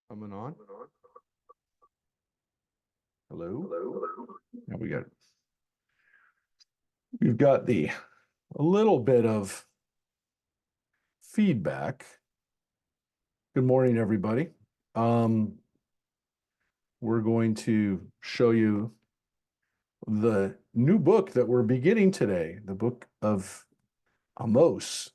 Coming on. Hello. Now we've got a little bit of feedback. Good morning, everybody. We're going to show you the new book that we're beginning today, the book of Amos.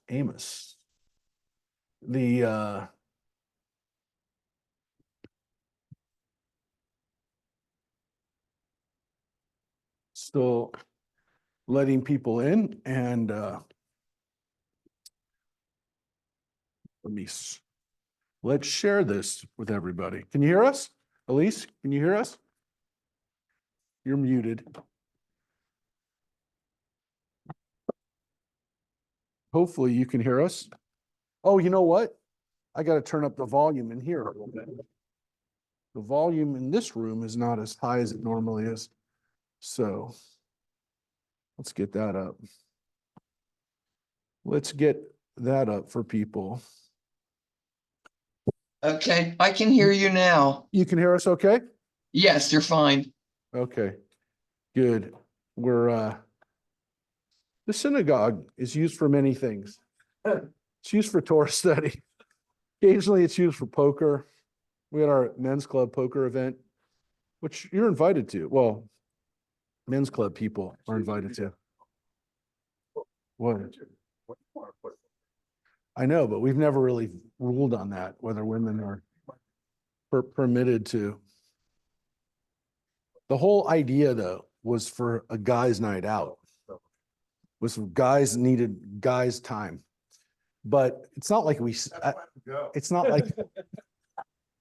Still letting people in, and let's share this with everybody. Can you hear us? Elise, can you hear us? You're muted. Hopefully you can hear us. Oh, you know what? I got to turn up the volume in here a little bit. The volume in this room is not as high as it normally is. So let's get that up. Let's get that up for people. Okay, I can hear you now. You can hear us okay? Yes, you're fine. Okay, good. The synagogue is used for many things. It's used for Torah study. Occasionally it's used for poker. We had our men's club poker event, which you're invited to. Well, men's club people are invited to. What? I know, but we've never really ruled on that, whether women are permitted to. The whole idea, though, was for a guy's night out. Was guys needed guys' time. But it's not like it's not like,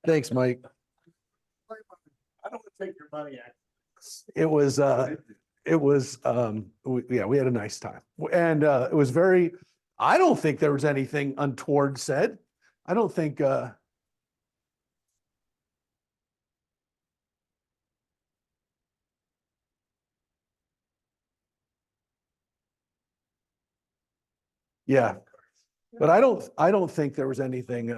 thanks, Mike. I don't want to take your money. We had a nice time. And it was very, I don't think there was anything untoward said. I don't think, yeah, but I don't think there was anything,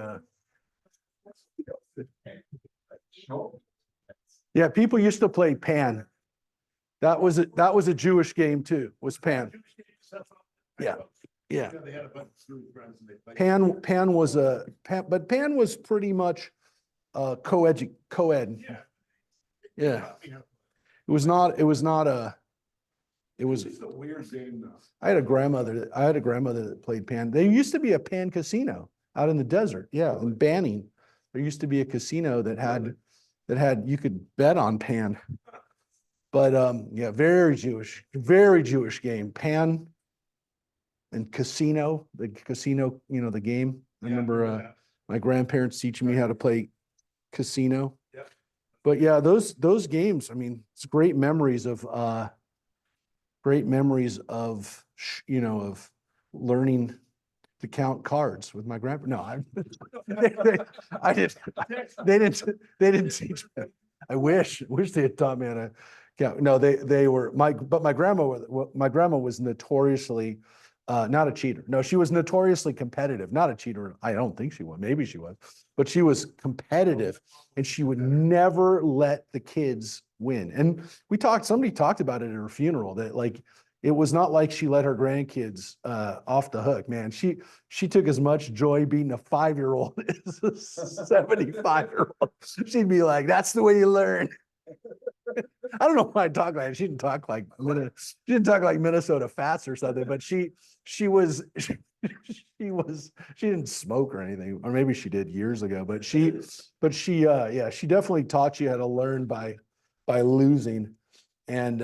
yeah, people used to play Pan. That was a Jewish game too, was Pan. Yeah. Yeah. Pan was but Pan was pretty much co-ed. Yeah. It was a weird game though. I had a grandmother that played Pan. There used to be a Pan casino out in the desert. Yeah, in Banning. There used to be a casino that had you could bet on Pan. But yeah, very Jewish game. Pan and casino, the casino, the game. I remember my grandparents teaching me how to play casino. Yep. But yeah, those games, I mean, it's great memories of of learning to count cards with my grandpa. No, they didn't teach me. I wish they had taught me how to count. No, but my grandma was notoriously not a cheater. No, she was notoriously competitive, not a cheater. I don't think she was. Maybe she was, but she was competitive, and she would never let the kids win. And somebody talked about it at her funeral, that like, it was not like she let her grandkids off the hook, man. She took as much joy beating a 5-year-old as a 75-year-old. She'd be like, "That's the way you learn." I don't know why I talk like that. She didn't talk like Minnesota Fats or something, but she didn't smoke or anything, or maybe she did years ago, but she definitely taught you how to learn by losing. And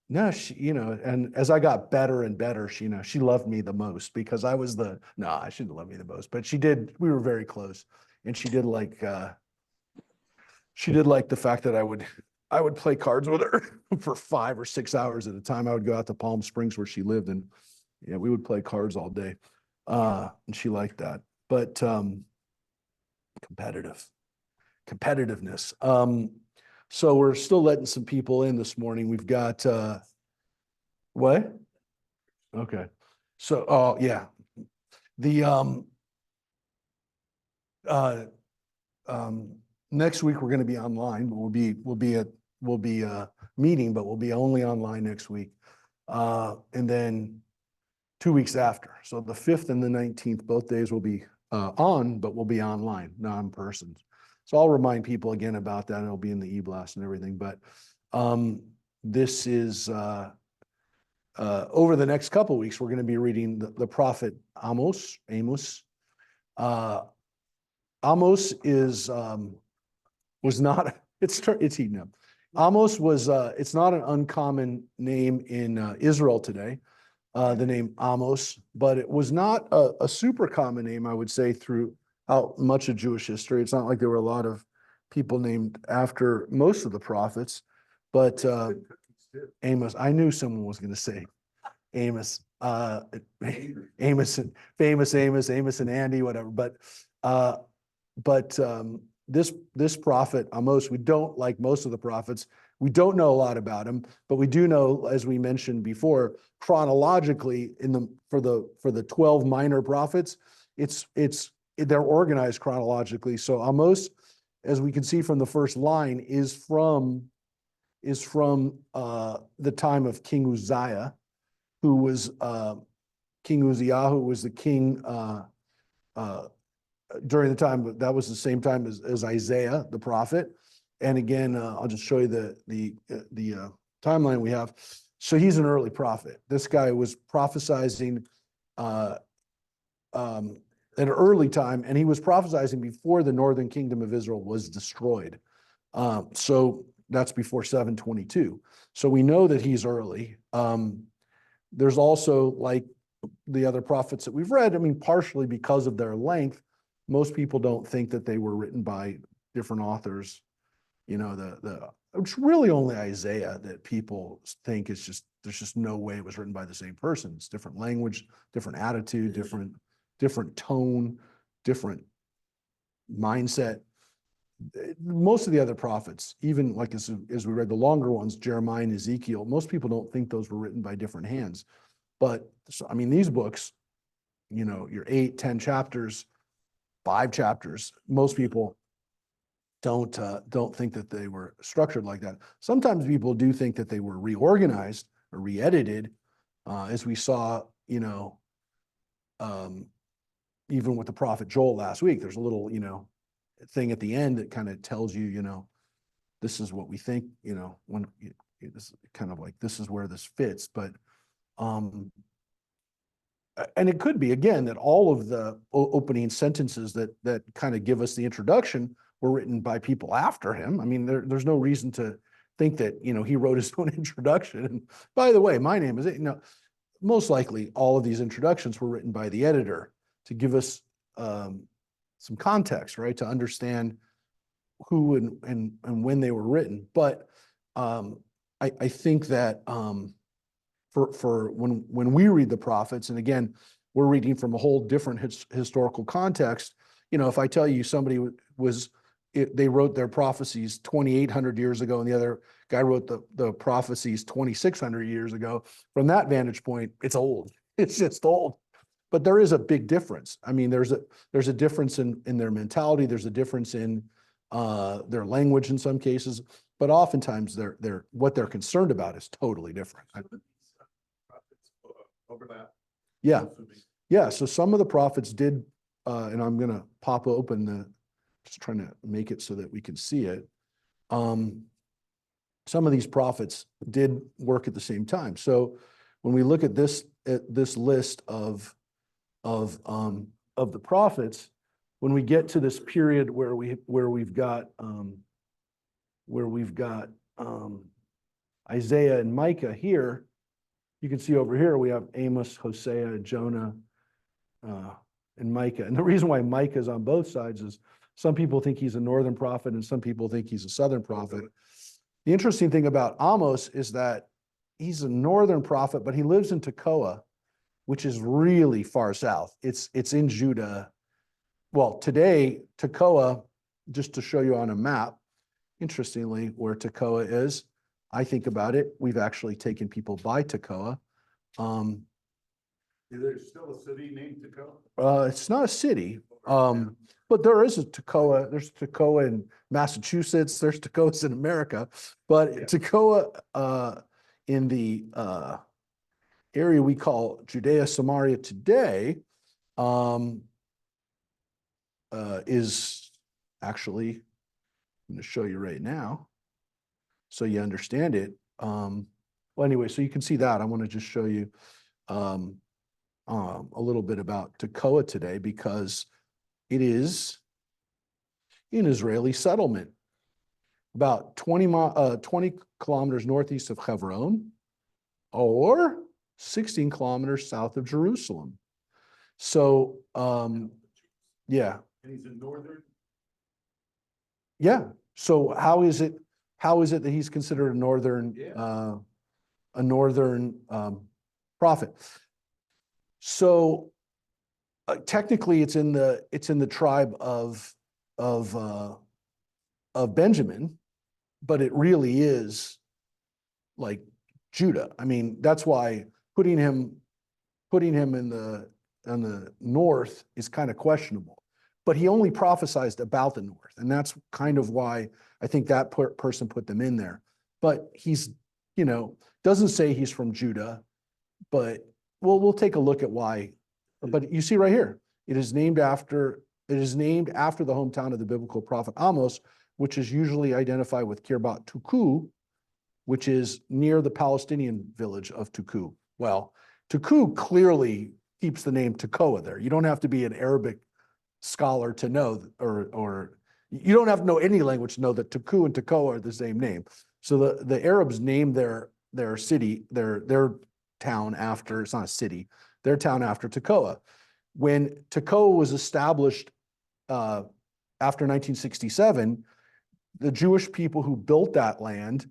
no, and as I got better and better, she loved me the most, because I shouldn't love me the most, but we were very close. And she did like the fact that I would play cards with her for 5 or 6 hours at a time. I would go out to Palm Springs where she lived, and yeah, we would play cards all day. And she liked that. But competitiveness. So we're still letting some people in this morning. We've got what? Okay. So yeah. The next week we're going to be online, but we'll be meeting, but we'll be only online next week. And then 2 weeks after. So the 5th and the 19th, both days will be on, but we'll be online, not in person. So I'll remind people again about that. It'll be in the e-blast and everything. But this is over the next couple of weeks, we're going to be reading the prophet Amos. Amos was not, it's heating up. Amos was, it's not an uncommon name in Israel today, the name Amos, but it was not a super common name, I would say, throughout much of Jewish history. It's not like there were a lot of people named after most of the prophets, but Amos, I knew someone was going to say Amos, Amos and famous Amos and Andy, whatever. But this prophet Amos, we don't, like most of the prophets, we don't know a lot about him, but we do know, as we mentioned before, chronologically for the 12 minor prophets, they're organized chronologically. So Amos, as we can see from the first line, is from the time of King Uzziah, who was King Uzziah, who was the king during the time, that was the same time as Isaiah, the prophet. And again, I'll just show you the timeline we have. So he's an early prophet. This guy was prophesizing at an early time, and he was prophesizing before the northern kingdom of Israel was destroyed. So that's before 722. So we know that he's early. There's also, like the other prophets that we've read, I mean, partially because of their length, most people don't think that they were written by different authors. You know, it's really only Isaiah that people think there's just no way it was written by the same person. It's different language, different attitude, different tone, different mindset. Most of the other prophets, even like as we read the longer ones, Jeremiah and Ezekiel, most people don't think those were written by different hands. But I mean, these books, you know, your 8, 10 chapters, 5 chapters, most people don't think that they were structured like that. Sometimes people do think that they were reorganized or re-edited, as we saw, you know, even with the prophet Joel last week. There's a little, you know, thing at the end that kind of tells you, you know, this is what we think, you know, when this kind of like, this is where this fits. But and it could be, again, that all of the opening sentences that kind of give us the introduction were written by people after him. I mean, there's no reason to think that, you know, he wrote his own introduction. And by the way, my name is, you know, most likely all of these introductions were written by the editor to give us some context, right? To understand who and when they were written. But I think that for when we read the prophets, and again, we're reading from a whole different historical context. You know, if I tell you somebody they wrote their prophecies 2,800 years ago, and the other guy wrote the prophecies 2,600 years ago, from that vantage point, it's old. It's just old. But there is a big difference. I mean, there's a difference in their mentality. There's a difference in their language in some cases, but oftentimes what they're concerned about is totally different. Overlap. Yeah. So some of the prophets did, and I'm going to pop open just trying to make it so that we can see it. Some of these prophets did work at the same time. So when we look at this list of the prophets, when we get to this period where we've got Isaiah and Micah here, you can see over here we have Amos, Hosea, Jonah, and Micah. And the reason why Micah is on both sides is some people think he's a northern prophet and some people think he's a southern prophet. The interesting thing about Amos is that he's a northern prophet, but he lives in Tekoa, which is really far south. It's in Judah. Well, today, Tekoa, just to show you on a map, interestingly, where Tekoa is, I think about it, we've actually taken people by Tekoa. Is there still a city named Tacoma? It's not a city, but there is a Toccoa. There's Toccoa in Massachusetts. There's Toccoas in America, but Yeah. Toccoa in the area we call Judea Samaria today is actually, I'm going to show you right now so you understand it. Well, anyway, so you can see that. I want to just show you a little bit about Toccoa today because it is an Israeli settlement about 20 kilometers northeast of Hebron or 16 kilometers south of Jerusalem. So, yeah. And he's in northern? Yeah. So how is it that he's considered a northern, Yeah. prophet? So technically it's in the tribe of Benjamin, but it really is like Judah. I mean, that's why putting him in the north is kind of questionable. But he only prophesied about the north, and that's kind of why I think that person put them in there. But he's, doesn't say he's from Judah, but we'll take a look at why. But you see right here, it is named after the hometown of the biblical prophet Amos, which is usually identified with Kirbat Tuku, which is near the Palestinian village of Tuku. Well, Tuku clearly keeps the name Toccoa there. You don't have to be an Arabic scholar to know, or you don't have to know any language to know that Tuku and Toccoa are the same name. So the Arabs named their city, their town after, it's not a city, their town after Toccoa. When Toccoa was established after 1967, the Jewish people who built that land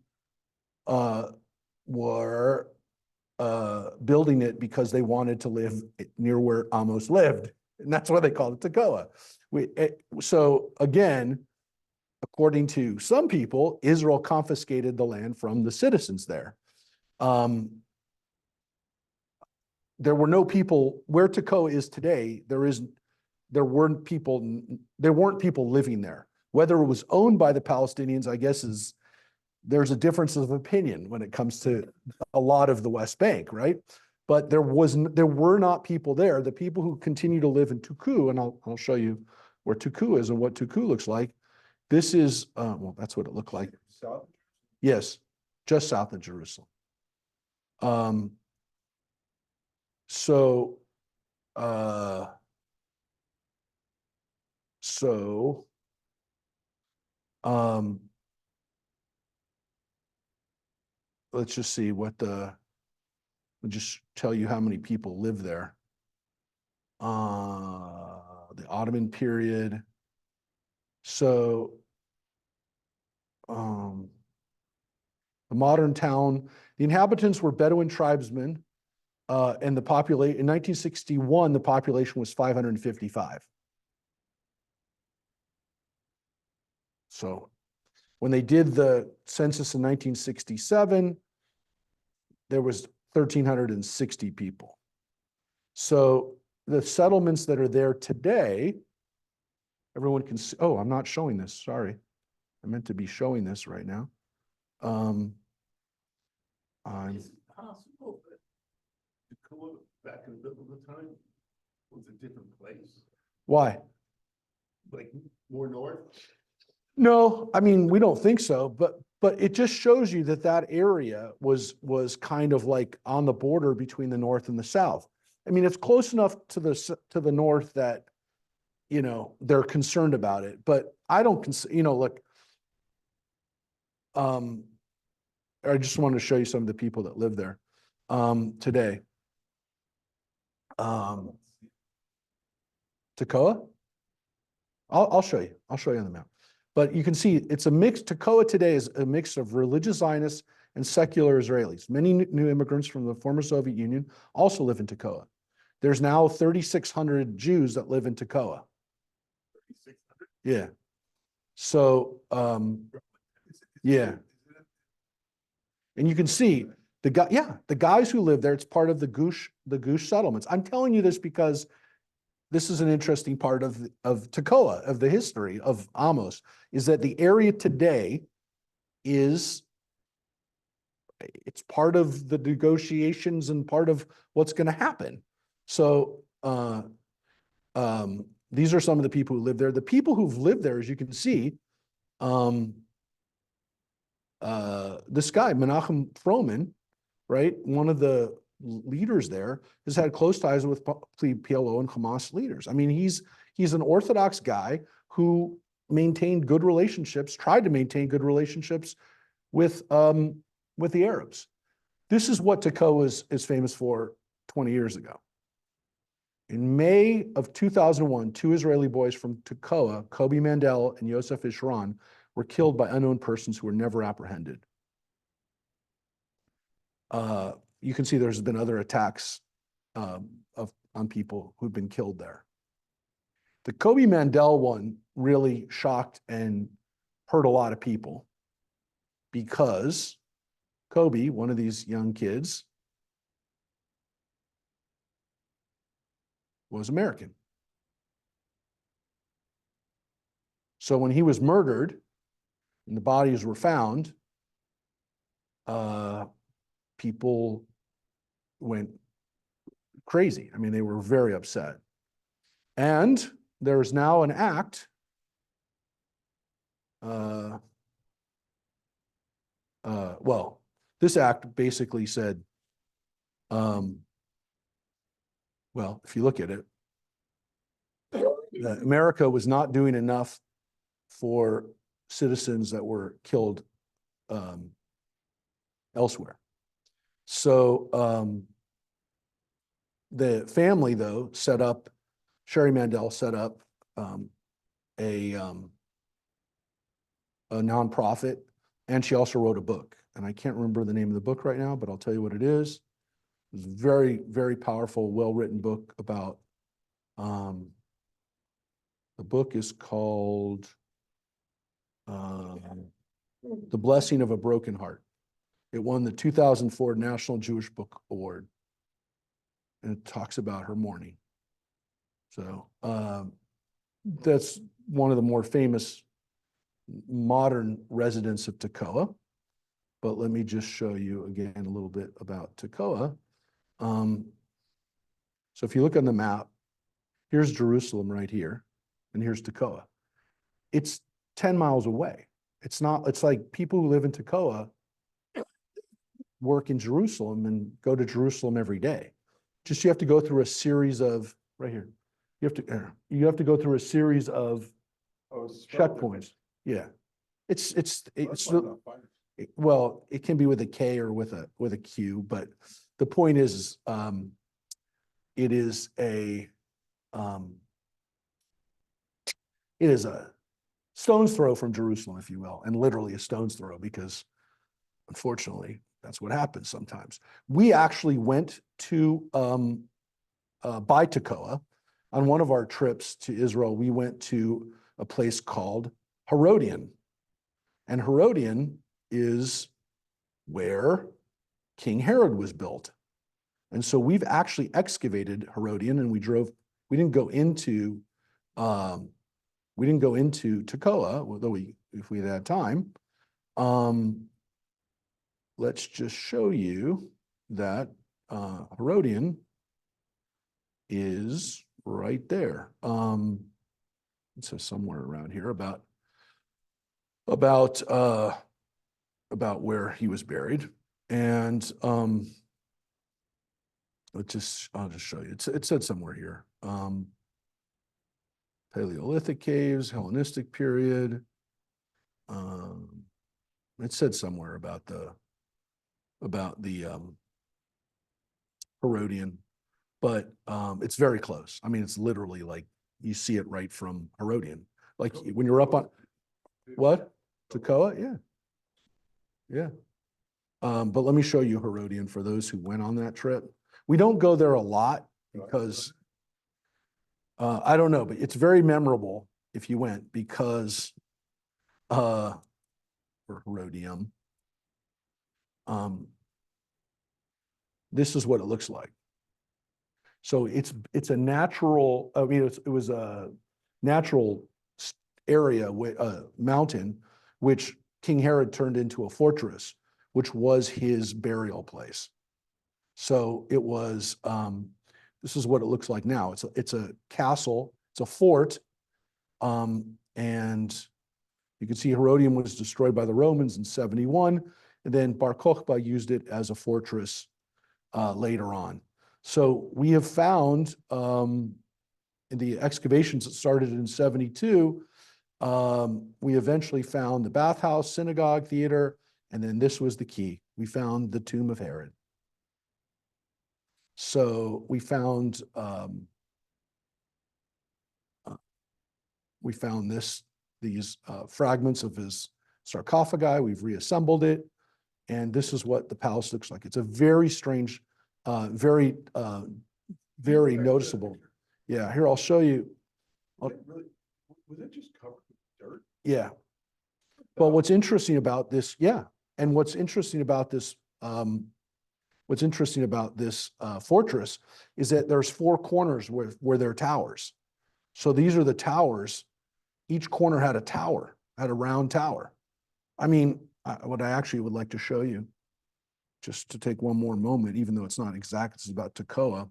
were building it because they wanted to live near where Amos lived. And that's why they called it Toccoa. So again, according to some people, Israel confiscated the land from the citizens there. There were no people where Toccoa is today. There weren't people living there. Whether it was owned by the Palestinians, I guess there's a difference of opinion when it comes to a lot of the West Bank, right? But there were not people there. The people who continue to live in Tuku, and I'll show you where Tuku is and what Tuku looks like. This is, well, that's what it looked like. South? Yes, just south of Jerusalem. So let's just see I'll just tell you how many people live there. The Ottoman period. So, the modern town, the inhabitants were Bedouin tribesmen, and the population in 1961, the population was 555. So, when they did the census in 1967, there was 1,360 people. So the settlements that are there today, everyone can see. Oh, I'm not showing this. Sorry. I meant to be showing this right now. Is it possible that Tacoma back in the biblical time was a different place? Why? Like more north? No, I mean, we don't think so, but it just shows you that area was kind of like on the border between the north and the south. I mean, it's close enough to the north that, they're concerned about it, but I don't look, I just wanted to show you some of the people that live there, today. Toccoa? I'll show you. I'll show you on the map. But you can see it's a mix. Toccoa today is a mix of religious Zionists and secular Israelis. Many new immigrants from the former Soviet Union also live in Toccoa. There's now 3,600 Jews that live in Toccoa. 3,600? Yeah. So, yeah. And you can see the guys who live there, it's part of the Gush settlements. I'm telling you this because this is an interesting part of Tekoa, of the history of Amos, is that the area today it's part of the negotiations and part of what's going to happen. So these are some of the people who live there. The people who've lived there, as you can see, this guy, Menachem Froman, right, one of the leaders there, has had close ties with PLO and Hamas leaders. I mean, he's an Orthodox guy who maintained good relationships, tried to maintain good relationships with the Arabs. This is what Tekoa is famous for 20 years ago. In May of 2001, 2 Israeli boys from Tekoa, Kobi Mandel and Yosef Ishran, were killed by unknown persons who were never apprehended. You can see there's been other attacks on people who've been killed there. The Kobi Mandel one really shocked and hurt a lot of people because Kobi, one of these young kids, was American. So when he was murdered and the bodies were found, people went crazy. I mean, they were very upset. And there is now an act well, this act basically said, well, if you look at it, America was not doing enough for citizens that were killed elsewhere. So the family, though, set up, Sherry Mandel set up a nonprofit, and she also wrote a book. And I can't remember the name of the book right now, but I'll tell you what it is. It's a very, very powerful, well-written book about, the book is called The Blessing of a Broken Heart. It won the 2004 National Jewish Book Award. And it talks about her mourning. So that's one of the more famous modern residents of Tekoa. But let me just show you again a little bit about Tekoa. So if you look on the map, here's Jerusalem right here, and here's Tekoa. It's 10 miles away. It's like people who live in Tekoa work in Jerusalem and go to Jerusalem every day. Just you have to go through a series of, right here, you have to go through a series of checkpoints. Yeah. Well, it can be with a K or with a Q, but the point is, it is a stone's throw from Jerusalem, if you will, and literally a stone's throw, because unfortunately, that's what happens sometimes. We actually went to by Tekoa on one of our trips to Israel. We went to a place called Herodian, and Herodian is where King Herod was built. And so we've actually excavated Herodian, and we didn't go into Tekoa, although if we had time. Let's just show you that Herodian is right there. It says somewhere around here about where he was buried, and I'll just show you. It said somewhere here. Paleolithic caves, Hellenistic period. It said somewhere about the Herodian, but it's very close. I mean, it's literally like you see it right from Herodian. Like when you're up on what? Tekoa? Yeah. Yeah. But let me show you Herodian for those who went on that trip. We don't go there a lot because I don't know, but it's very memorable if you went, because or Herodium. this is what it looks like. So it's a natural, I mean, it was a natural area, mountain, which King Herod turned into a fortress, which was his burial place. So it was, this is what it looks like now. It's a castle, it's a fort, and you can see Herodium was destroyed by the Romans in 71, and then Bar Kokhba used it as a fortress later on. So we have found in the excavations that started in 72, we eventually found the bathhouse, synagogue, theater, and then this was the key. We found the tomb of Herod. So we found these fragments of his sarcophagi. We've reassembled it, and this is what the palace looks like. It's a very strange, very noticeable. Yeah, here I'll show you. Was it just covered with dirt? Yeah. But what's interesting about this, and what's interesting about this fortress is that there's four corners where there are towers. So these are the towers. Each corner had a tower, had a round tower. I mean, what I actually would like to show you, just to take one more moment, even though it's not exact, it's about Tekoa.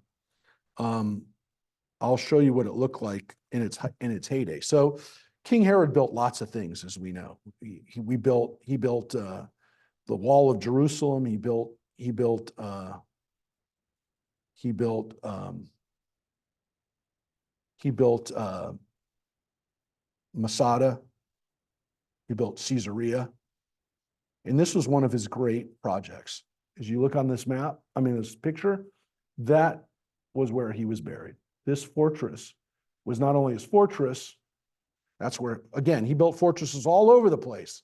I'll show you what it looked like in its heyday. So King Herod built lots of things, as we know. He built the wall of Jerusalem. He built Masada. He built Caesarea. And this was one of his great projects. As you look on this map, I mean, this picture, that was where he was buried. This fortress was not only his fortress, that's where, again, he built fortresses all over the place.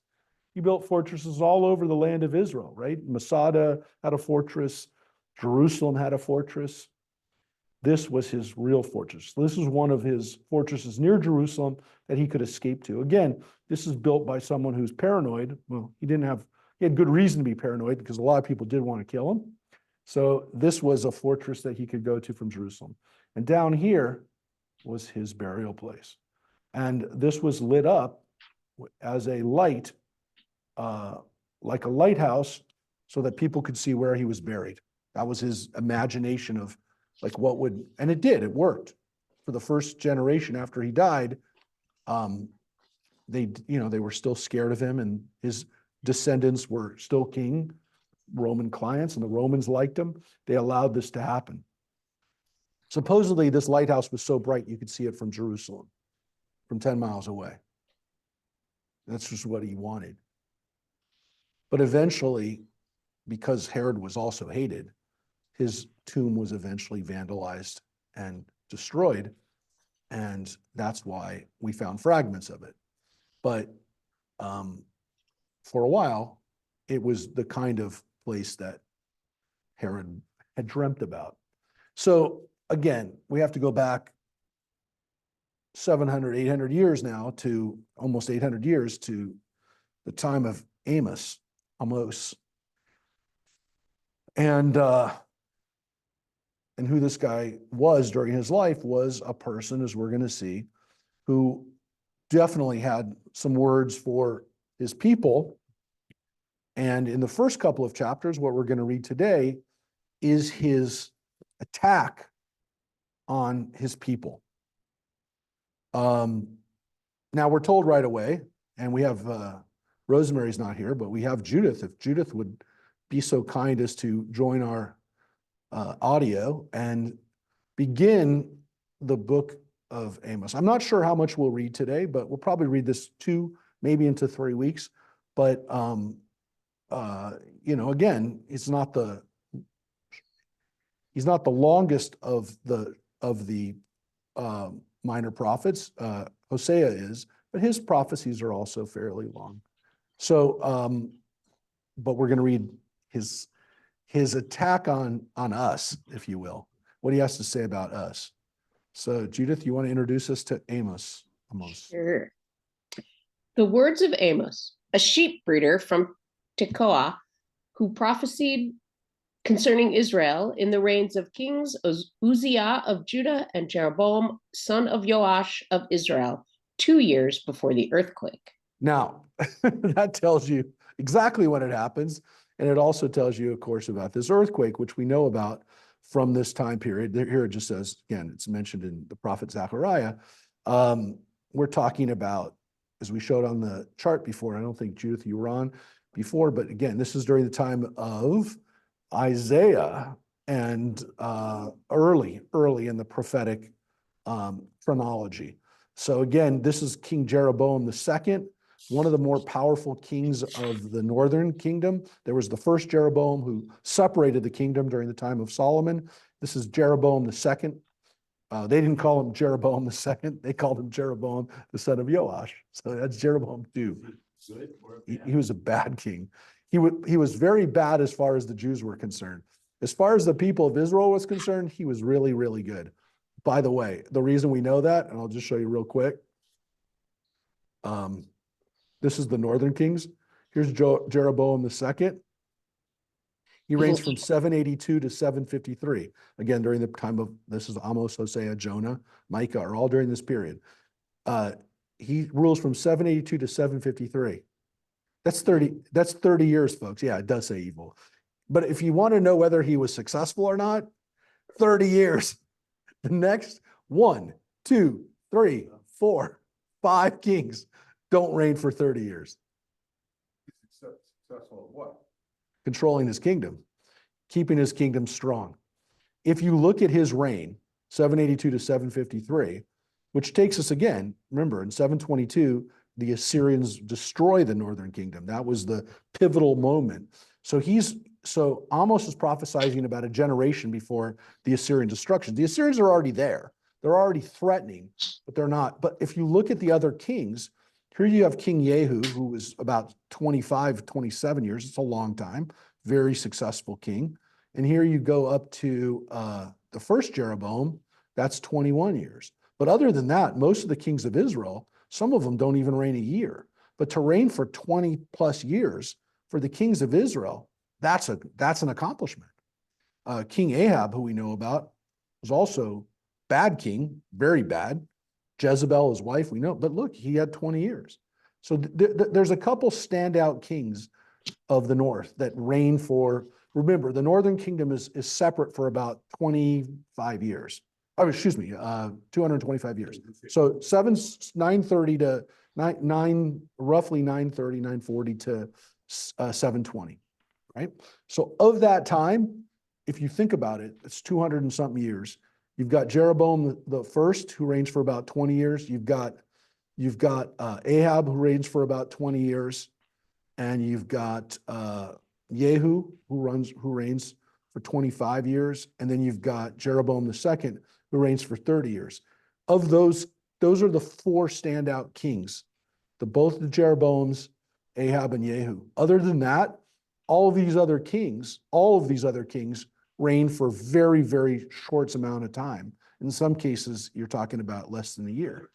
He built fortresses all over the land of Israel, right? Masada had a fortress. Jerusalem had a fortress. This was his real fortress. This is one of his fortresses near Jerusalem that he could escape to. Again, this is built by someone who's paranoid. Well, he had good reason to be paranoid because a lot of people did want to kill him. So this was a fortress that he could go to from Jerusalem. And down here was his burial place. And this was lit up as a light, like a lighthouse, so that people could see where he was buried. That was his imagination of like what would, and it did, it worked. For the first generation after he died, they were still scared of him, and his descendants were still king, Roman clients, and the Romans liked him. They allowed this to happen. Supposedly, this lighthouse was so bright you could see it from Jerusalem, from 10 miles away. That's just what he wanted. But eventually, because Herod was also hated, his tomb was eventually vandalized and destroyed, and that's why we found fragments of it. But for a while, it was the kind of place that Herod had dreamt about. So again, we have to go back 700, 800 years now, to almost 800 years, to the time of Amos. And who this guy was during his life was a person, as we're going to see, who definitely had some words for his people. And in the first couple of chapters, what we're going to read today is his attack on his people. Now we're told right away, and we have Rosemary's not here, but we have Judith. If Judith would be so kind as to join our audio and begin the book of Amos. I'm not sure how much we'll read today, but we'll probably read this 2, maybe into 3 weeks. But again, he's not the longest of the minor prophets. Hosea is, but his prophecies are also fairly long. So, but we're going to read his attack on us, if you will, what he has to say about us. So, Judith, you want to introduce us to Amos? Sure. The words of Amos, a sheep breeder from Tekoa, who prophesied concerning Israel in the reigns of kings Uzziah of Judah and Jeroboam, son of Joash of Israel, 2 years before the earthquake. Now, that tells you exactly when it happens. And it also tells you, of course, about this earthquake, which we know about from this time period. Here it just says, again, it's mentioned in the prophet Zechariah. We're talking about, as we showed on the chart before, I don't think, Judith, you were on before, but again, this is during the time of Isaiah and early in the prophetic chronology. So again, this is King Jeroboam II, one of the more powerful kings of the northern kingdom. There was the first Jeroboam who separated the kingdom during the time of Solomon. This is Jeroboam II. They didn't call him Jeroboam II. They called him Jeroboam, the son of Joash. So that's Jeroboam II. Good or He was a bad king. He was very bad as far as the Jews were concerned. As far as the people of Israel was concerned, he was really, really good. By the way, the reason we know that, and I'll just show you real quick. This is the northern kings. Here's Jeroboam II. He reigns from 782 to 753. Again, during the time of, this is Amos, Hosea, Jonah, Micah, are all during this period. He rules from 782 to 753. That's 30 years, folks. Yeah, it does say evil. But if you want to know whether he was successful or not, 30 years. The next 1, 2, 3, 4, 5 kings don't reign for 30 years. successful at what? Controlling his kingdom, keeping his kingdom strong. If you look at his reign, 782 to 753, which takes us again, remember in 722, the Assyrians destroy the northern kingdom. That was the pivotal moment. So Amos is prophesying about a generation before the Assyrian destruction. The Assyrians are already there. They're already threatening, but they're not. But if you look at the other kings, here you have King Jehu, who was about 25, 27 years. It's a long time, very successful king. And here you go up to the first Jeroboam, that's 21 years. But other than that, most of the kings of Israel, some of them don't even reign a year. But to reign for 20 plus years for the kings of Israel, that's an accomplishment. King Ahab, who we know about, was also bad king, very bad. Jezebel, his wife, we know, but look, he had 20 years. So there's a couple standout kings of the north that reign for, remember, the northern kingdom is separate for about 25 years. Oh, excuse me, 225 years. So 930 to 9, roughly 930, 940 to 720, right? So of that time, if you think about it, it's 200 and something years. You've got Jeroboam the first, who reigns for about 20 years. You've got Ahab, who reigns for about 20 years, and you've got Jehu, who reigns for 25 years, and then you've got Jeroboam II, who reigns for 30 years. Of those are the 4 standout kings, both the Jeroboams, Ahab, and Jehu. Other than that, all of these other kings reign for very, very short amount of time. In some cases, you're talking about less than a year.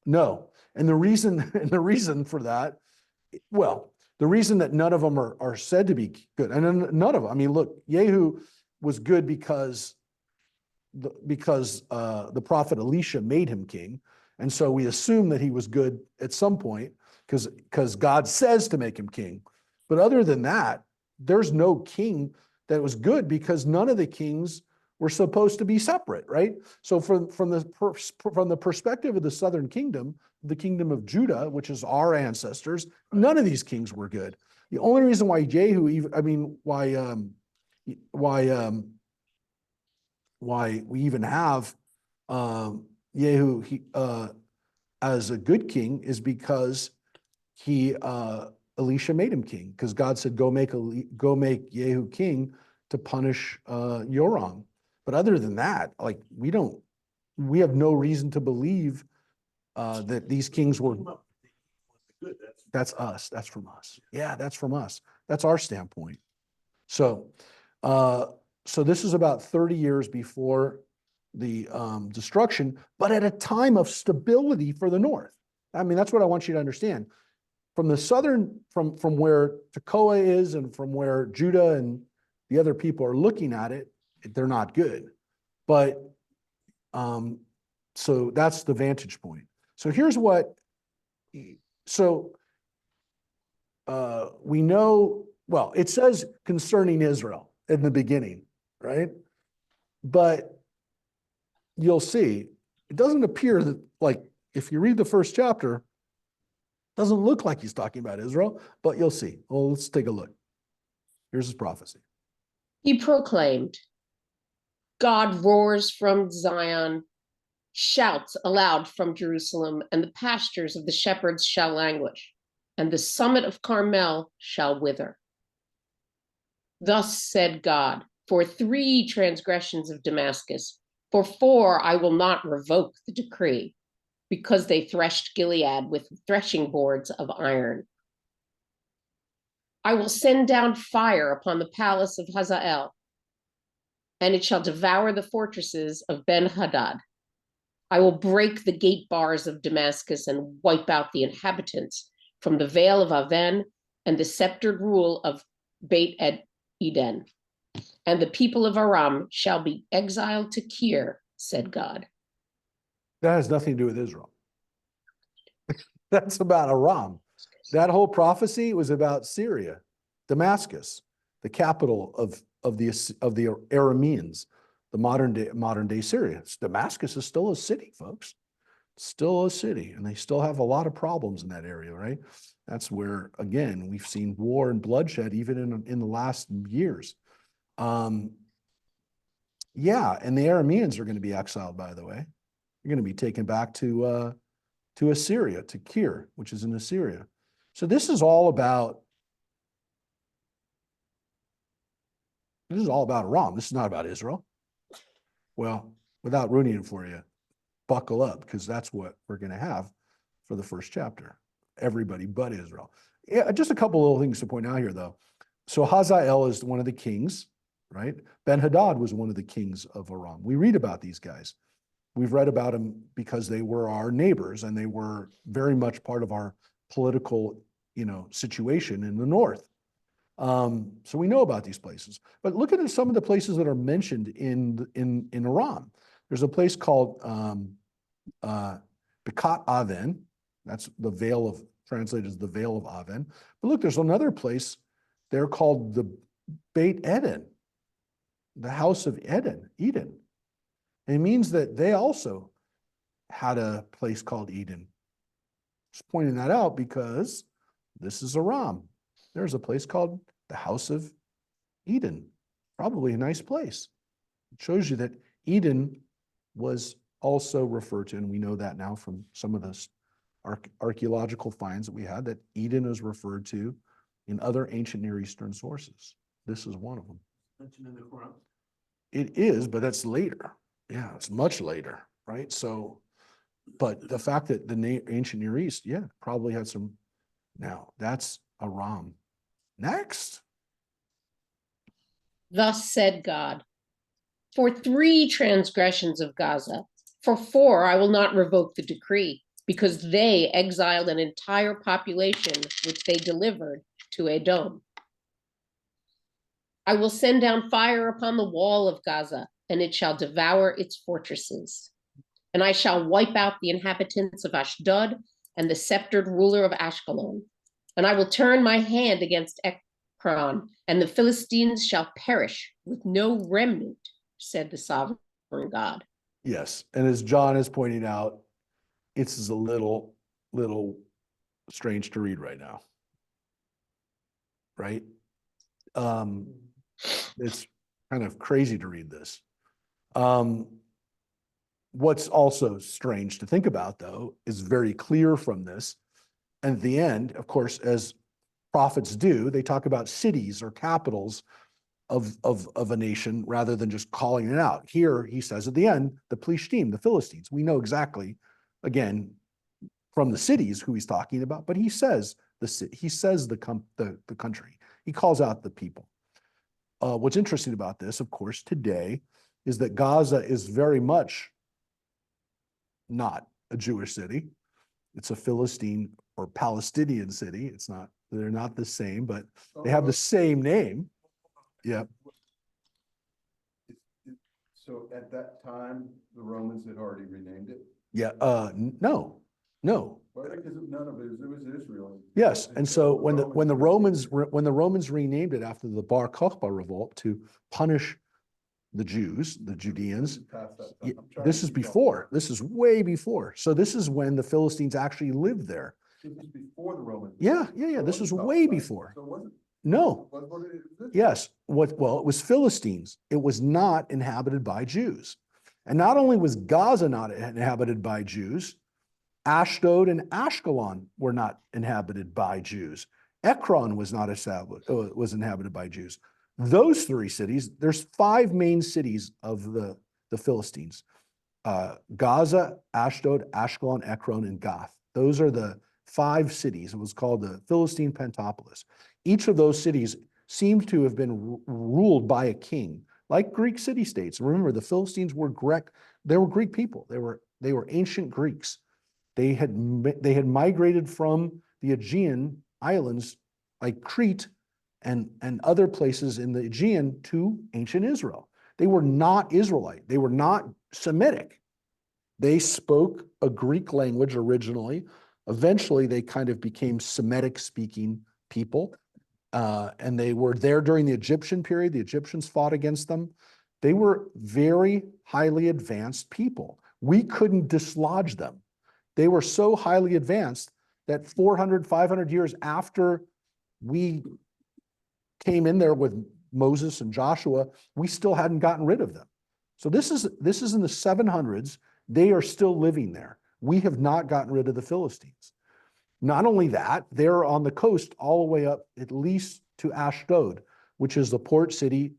No, and the reason for that, well, the reason that none of them are said to be good, and none of them. I mean, look, Jehu was good because the prophet Elisha made him king, and so we assume that he was good at some point because God says to make him king. But other than that, there's no king that was good because none of the kings were supposed to be separate, right? So from the perspective of the southern kingdom, the kingdom of Judah, which is our ancestors, none of these kings were good. The only reason why why we even have Jehu as a good king is because Elisha made him king, because God said, go make Jehu king to punish Joram. But other than that, like we have no reason to believe that these kings were. That's us. That's from us. Yeah, that's from us. That's our standpoint. So this is about 30 years before the destruction, but at a time of stability for the north. I mean, that's what I want you to understand. from the southern, from where Tekoa is and from where Judah and the other people are looking at it, they're not good. But so that's the vantage point. So here's what, we know, well, it says concerning Israel in the beginning, right? But you'll see, it doesn't appear that, like, if you read the first chapter, it doesn't look like he's talking about Israel, but you'll see. Well, let's take a look. Here's his prophecy. He proclaimed, God roars from Zion, shouts aloud from Jerusalem, and the pastures of the shepherds shall languish, and the summit of Carmel shall wither. Thus said God, for 3 transgressions of Damascus, for 4 I will not revoke the decree, because they threshed Gilead with threshing boards of iron. I will send down fire upon the palace of Hazael, and it shall devour the fortresses of Ben-Hadad. I will break the gate bars of Damascus and wipe out the inhabitants from the Vale of Aven and the sceptered rule of Beit Eden. And the people of Aram shall be exiled to Kir, said God. That has nothing to do with Israel. That's about Aram. That whole prophecy was about Syria, Damascus, the capital of the Arameans, the modern day Syria. Damascus is still a city, folks. Still a city, and they still have a lot of problems in that area, right? That's where, again, we've seen war and bloodshed even in the last years. Yeah, and the Arameans are going to be exiled, by the way. They're going to be taken back to Assyria, to Kir, which is in Assyria. So this is all about Aram. This is not about Israel. Well, without ruining it for you, buckle up, because that's what we're going to have for the first chapter. Everybody but Israel. Yeah, just a couple little things to point out here, though. So Hazael is one of the kings, right? Ben-Hadad was one of the kings of Aram. We read about these guys. We've read about them because they were our neighbors, and they were very much part of our political, situation in the north. So we know about these places. But look at some of the places that are mentioned in Aram. There's a place called Bekat Aven. That's the Vale of, translated as the Vale of Aven. But look, there's another place there called the Beit Eden, the house of Eden. And it means that they also had a place called Eden. Just pointing that out because this is Aram. There's a place called the house of Eden. Probably a nice place. It shows you that Eden was also referred to, and we know that now from some of the archaeological finds that we had, that Eden is referred to in other ancient Near Eastern sources. This is one of them. Mentioned in the Quran. It is, but that's later. Yeah, it's much later, right? So, but the fact that the ancient Near East, yeah, probably had some. Now, that's Aram. Next. Thus said God, for 3 transgressions of Gaza, for 4 I will not revoke the decree, because they exiled an entire population which they delivered to Edom. I will send down fire upon the wall of Gaza, and it shall devour its fortresses. And I shall wipe out the inhabitants of Ashdod and the sceptered ruler of Ashkelon. And I will turn my hand against Ekron, and the Philistines shall perish with no remnant, said the sovereign God. Yes, and as John is pointing out, it's a little strange to read right now, right? It's kind of crazy to read this. What's also strange to think about, though, is very clear from this. And at the end, of course, as prophets do, they talk about cities or capitals of a nation rather than just calling it out. Here, he says at the end, the Plishtim, the Philistines. We know exactly, again, from the cities who he's talking about, but he says the country. He calls out the people. What's interesting about this, of course, today is that Gaza is very much not a Jewish city. It's a Philistine or Palestinian city. It's not, they're not the same, but they have the same name. Yeah. So at that time, the Romans had already renamed it? Yeah, no. Well, because none of it was Israel. Yes, and so when the Romans Romans renamed it after the Bar Kokhba revolt to punish the Jews, the Judeans, this is before, this is way before. So this is when the Philistines actually lived there. This is before the Romans. Yeah, So this it was wasn't way Palestine. before. So it wasn't, No, what it is? yes, well, it was Philistines. It was not inhabited by Jews. And not only was Gaza not inhabited by Jews, Ashdod and Ashkelon were not inhabited by Jews. Ekron was not established, was inhabited by Jews. Those three cities, there's 5 main cities of the Philistines. Gaza, Ashdod, Ashkelon, Ekron, and Gath. Those are the 5 cities. It was called the Philistine Pentapolis. Each of those cities seemed to have been ruled by a king, like Greek city-states. Remember, the Philistines were Greek. They were Greek people. They were ancient Greeks. They had migrated from the Aegean islands, like Crete and other places in the Aegean, to ancient Israel. They were not Israelite. They were not Semitic. They spoke a Greek language originally. Eventually, they kind of became Semitic-speaking people. And they were there during the Egyptian period. The Egyptians fought against them. They were very highly advanced people. We couldn't dislodge them. They were so highly advanced that 400, 500 years after we came in there with Moses and Joshua, we still hadn't gotten rid of them. So this is in the 700s. They are still living there. We have not gotten rid of the Philistines. Not only that, they're on the coast all the way up at least to Ashdod, which is the port city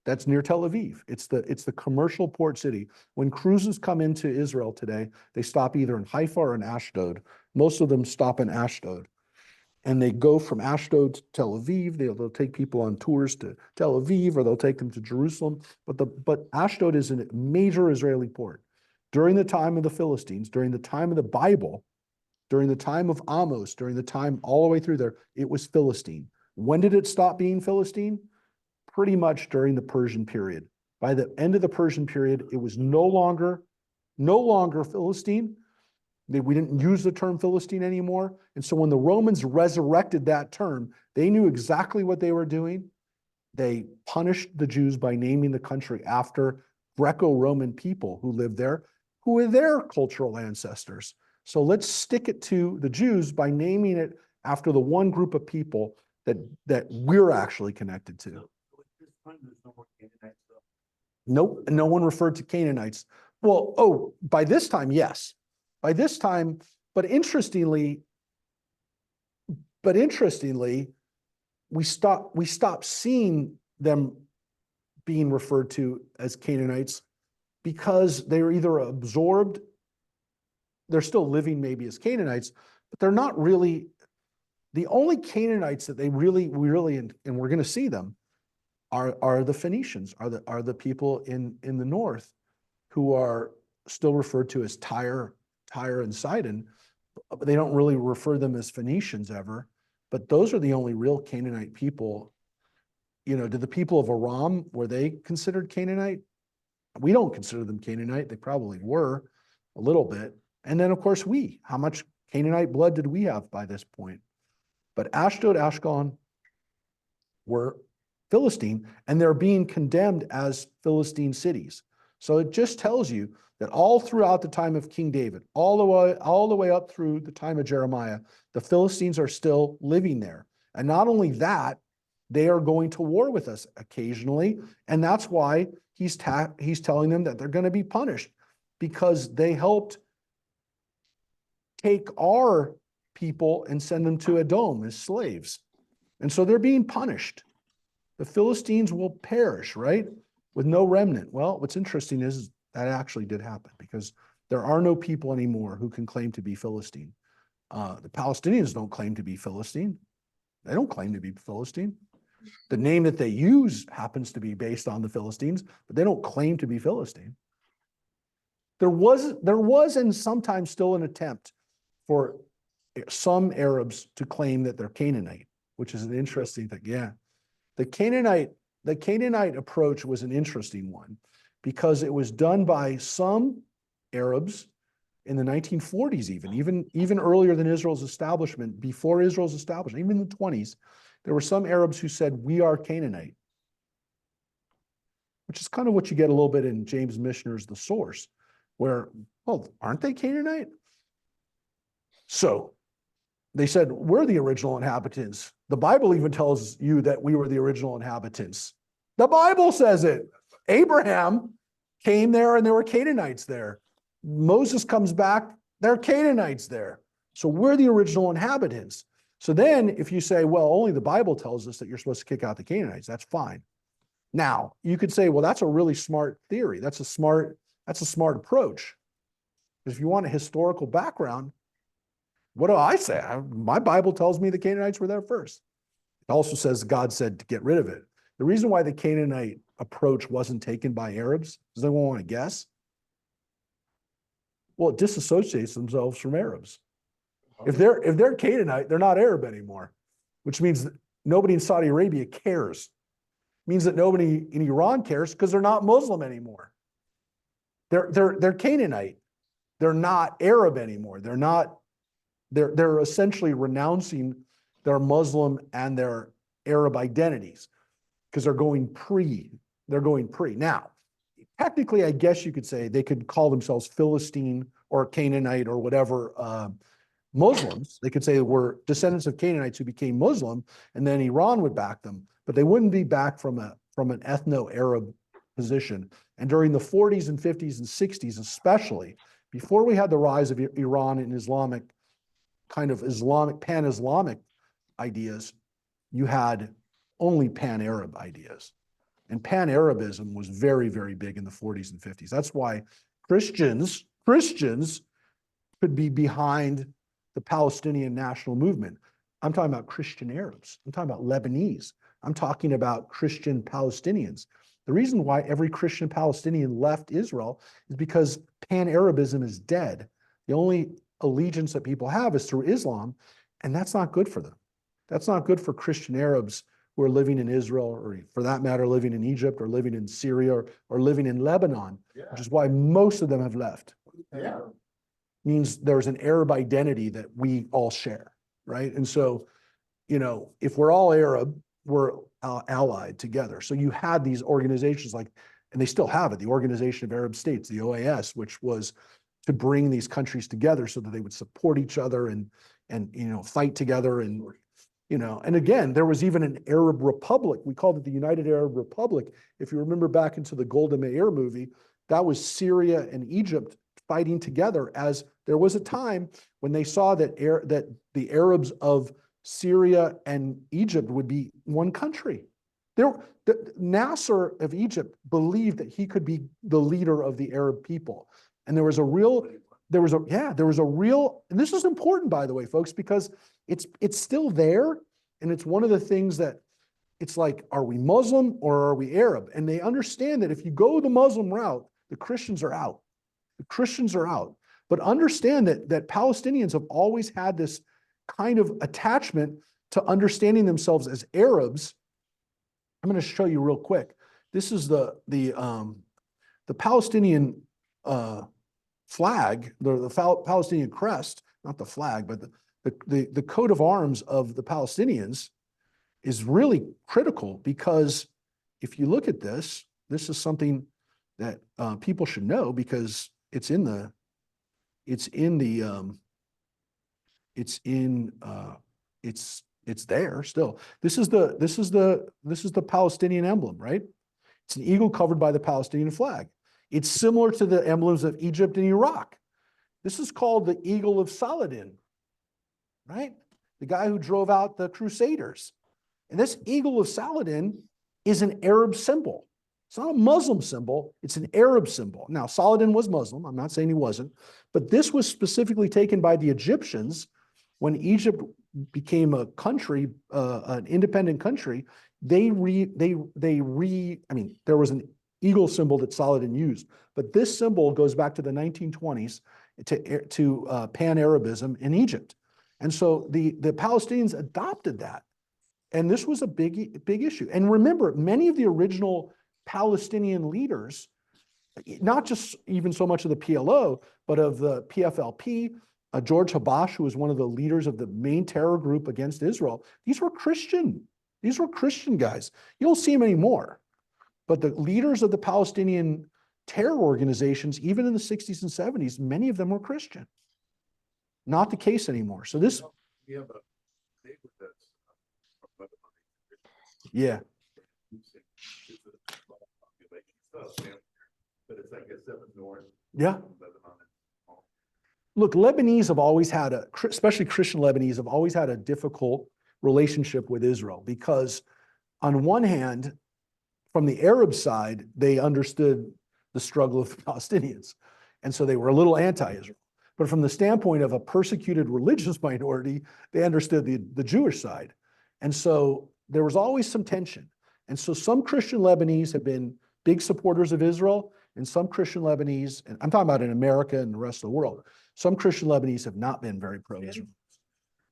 that's near Tel Aviv. It's the commercial port city. When cruises come into Israel today, they stop either in Haifa or in Ashdod. Most of them stop in Ashdod. And they go from Ashdod to Tel Aviv. They'll take people on tours to Tel Aviv, or they'll take them to Jerusalem. But Ashdod is a major Israeli port. During the time of the Philistines, during the time of the Bible, during the time of Amos, during the time all the way through there, it was Philistine. When did it stop being Philistine? Pretty much during the Persian period. By the end of the Persian period, it was no longer Philistine. We didn't use the term Philistine anymore. And so when the Romans resurrected that term, they knew exactly what they were doing. They punished the Jews by naming the country after Greco-Roman people who lived there, who were their cultural ancestors. So let's stick it to the Jews by naming it after the one group of people that we're actually connected to. Nope, no one referred to Canaanites. Well, by this time, yes. By this time, but interestingly, we stopped seeing them being referred to as Canaanites because they were either absorbed, they're still living maybe as Canaanites, but they're not really. The only Canaanites that we really, and we're going to see them, are the Phoenicians, are the people in the north who are still referred to as Tyre and Sidon, but they don't really refer them as Phoenicians ever. But those are the only real Canaanite people. Did the people of Aram, were they considered Canaanite? We don't consider them Canaanite. They probably were a little bit. And then, of course, how much Canaanite blood did we have by this point? But Ashdod, Ashkelon were Philistine, and they're being condemned as Philistine cities. So it just tells you that all throughout the time of King David, all the way up through the time of Jeremiah, the Philistines are still living there. And not only that, they are going to war with us occasionally, and that's why he's telling them that they're going to be punished, because they helped take our people and send them to Edom as slaves. And so they're being punished. The Philistines will perish, right? With no remnant. Well, what's interesting is that actually did happen, because there are no people anymore who can claim to be Philistine. The Palestinians don't claim to be Philistine. They don't claim to be Philistine. The name that they use happens to be based on the Philistines, but they don't claim to be Philistine. There was and sometimes still an attempt for some Arabs to claim that they're Canaanite, which is an interesting thing. Yeah. The Canaanite approach was an interesting one because it was done by some Arabs in the 1940s, even earlier than Israel's establishment, before Israel's establishment, even in the 20s, there were some Arabs who said, we are Canaanite, which is kind of what you get a little bit in James Michener's The Source, where, well, aren't they Canaanite? So they said, we're the original inhabitants. The Bible even tells you that we were the original inhabitants. The Bible says it. Abraham came there and there were Canaanites there. Moses comes back, there are Canaanites there. So we're the original inhabitants. So then if you say, well, only the Bible tells us that you're supposed to kick out the Canaanites, that's fine. Now, you could say, well, that's a really smart theory. That's a smart approach. Because if you want a historical background, what do I say? My Bible tells me the Canaanites were there first. It also says God said to get rid of it. The reason why the Canaanite approach wasn't taken by Arabs, does anyone want to guess? Well, it disassociates themselves from Arabs. If they're Canaanite, they're not Arab anymore, which means that nobody in Saudi Arabia cares. It means that nobody in Iran cares because they're not Muslim anymore. They're Canaanite. They're not Arab anymore. They're essentially renouncing their Muslim and their Arab identities because they're going pre. Now, technically, I guess you could say they could call themselves Philistine or Canaanite or whatever Muslims. They could say we're descendants of Canaanites who became Muslim, and then Iran would back them, but they wouldn't be back from an ethno-Arab position. And during the 40s and 50s and 60s, especially, before we had the rise of Iran and pan-Islamic ideas, you had only pan-Arab ideas. And pan-Arabism was very, very big in the 40s and 50s. That's why Christians could be behind the Palestinian national movement. I'm talking about Christian Arabs. I'm talking about Lebanese. I'm talking about Christian Palestinians. The reason why every Christian Palestinian left Israel is because pan-Arabism is dead. The only allegiance that people have is through Islam, and that's not good for them. That's not good for Christian Arabs who are living in Israel, or for that matter, living in Egypt, or living in Syria, or living in Lebanon, which is why most of them have left. Yeah. Means there's an Arab identity that we all share, right? And so, if we're all Arab, we're allied together. So you had these organizations and they still have it, the Organization of Arab States, the OAS, which was to bring these countries together so that they would support each other and fight together. And again, there was even an Arab Republic. We called it the United Arab Republic. If you remember back into the Golda Meir movie, that was Syria and Egypt fighting together, as there was a time when they saw that the Arabs of Syria and Egypt would be one country. Nasser of Egypt believed that he could be the leader of the Arab people. And and this is important, by the way, folks, because it's still there. And it's one of the things that it's like, are we Muslim or are we Arab? And they understand that if you go the Muslim route, the Christians are out. The Christians are out. But understand that Palestinians have always had this kind of attachment to understanding themselves as Arabs. I'm going to show you real quick. This is the Palestinian flag, the Palestinian crest, not the flag, but the coat of arms of the Palestinians is really critical, because if you look at this is something that people should know, because it's there still. This is the Palestinian emblem, right? It's an eagle covered by the Palestinian flag. It's similar to the emblems of Egypt and Iraq. This is called the Eagle of Saladin, right? The guy who drove out the Crusaders. And this Eagle of Saladin is an Arab symbol. It's not a Muslim symbol, it's an Arab symbol. Now, Saladin was Muslim, I'm not saying he wasn't, but this was specifically taken by the Egyptians when Egypt became a country, an independent country. There was an eagle symbol that Saladin used, but this symbol goes back to the 1920s to Pan-Arabism in Egypt. And so the Palestinians adopted that. And this was a big issue. And remember, many of the original Palestinian leaders, not just even so much of the PLO, but of the PFLP, George Habash, who was one of the leaders of the main terror group against Israel, these were Christian. These were Christian guys. You don't see them anymore. But the leaders of the Palestinian terror organizations, even in the 60s and 70s, many of them were Christian. Not the case anymore. So this, We have a neighbor that's from Lebanon. yeah, It's a small population, stuff, man, but it's like I said, up north. yeah. Lebanon. Look, Lebanese have always had especially Christian Lebanese have always had a difficult relationship with Israel because on one hand, from the Arab side, they understood the struggle of the Palestinians. And so they were a little anti-Israel. But from the standpoint of a persecuted religious minority, they understood the Jewish side. And so there was always some tension. And so some Christian Lebanese have been big supporters of Israel, and some Christian Lebanese, and I'm talking about in America and the rest of the world, some Christian Lebanese have not been very pro-Israel.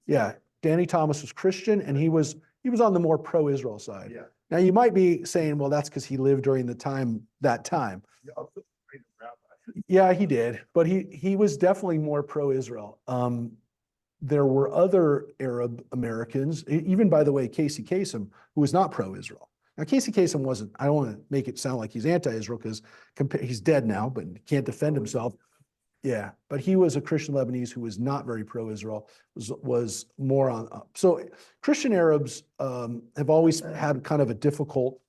Yeah, Danny Thomas was Christian, and he was on the more pro-Israel side. Yeah. Now you might be saying, well, that's because he lived during that time. Yeah, also great rabbi. Yeah, he did, but he was definitely more pro-Israel. There were other Arab Americans, even by the way, Casey Kasem, who was not pro-Israel. Now, Casey Kasem wasn't, I don't want to make it sound like he's anti-Israel because he's dead now, but he can't defend himself. Yeah, but he was a Christian Lebanese who was not very pro-Israel, was more on. So Christian Arabs have always had kind of a difficult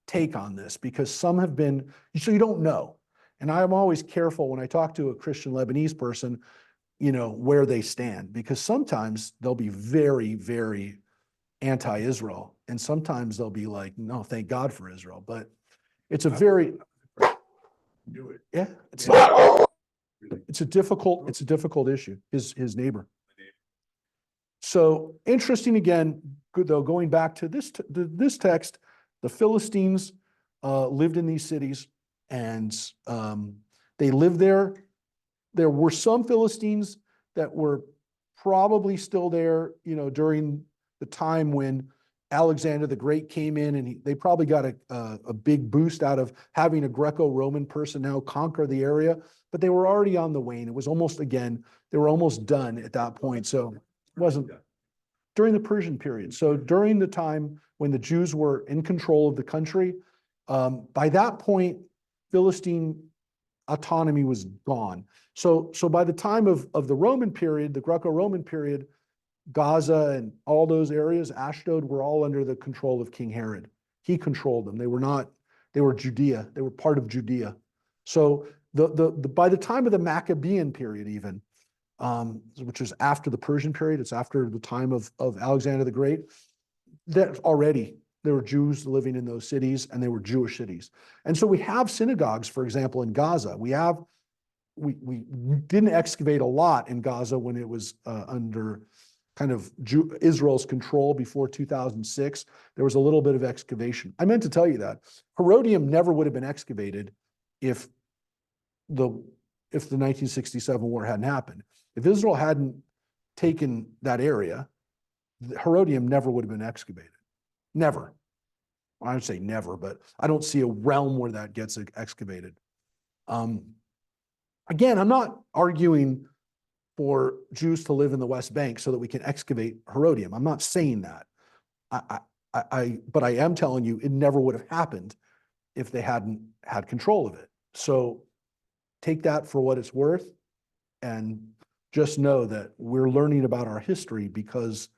take on this because some have been, so you don't know. And I'm always careful when I talk to a Christian Lebanese person, where they stand, because sometimes they'll be very, very anti-Israel. And sometimes they'll be like, no, thank God for Israel. But it's a very, Do it. yeah, it's a difficult issue, his neighbor. So interesting again, good though, going back to this text, the Philistines lived in these cities and they lived there. There were some Philistines that were probably still there, during the time when Alexander the Great came in, and they probably got a big boost out of having a Greco-Roman person now conquer the area, but they were already on the wane. It was almost, again, they were almost done at that point. So it wasn't during the Persian period. So during the time when the Jews were in control of the country, by that point, Philistine autonomy was gone. So by the time of the Roman period, the Greco-Roman period, Gaza and all those areas, Ashdod, were all under the control of King Herod. He controlled them. They were Judea. They were part of Judea. So by the time of the Maccabean period even, which is after the Persian period, it's after the time of Alexander the Great, that already there were Jews living in those cities and they were Jewish cities. And so we have synagogues, for example, in Gaza. We didn't excavate a lot in Gaza when it was under kind of Israel's control before 2006. There was a little bit of excavation. I meant to tell you that. Herodium never would have been excavated if the 1967 war hadn't happened. If Israel hadn't taken that area, Herodium never would have been excavated. Never. I would say never, but I don't see a realm where that gets excavated. Again, I'm not arguing for Jews to live in the West Bank so that we can excavate Herodium. I'm not saying that. But I am telling you it never would have happened if they hadn't had control of it. So take that for what it's worth and just know that we're learning about our history because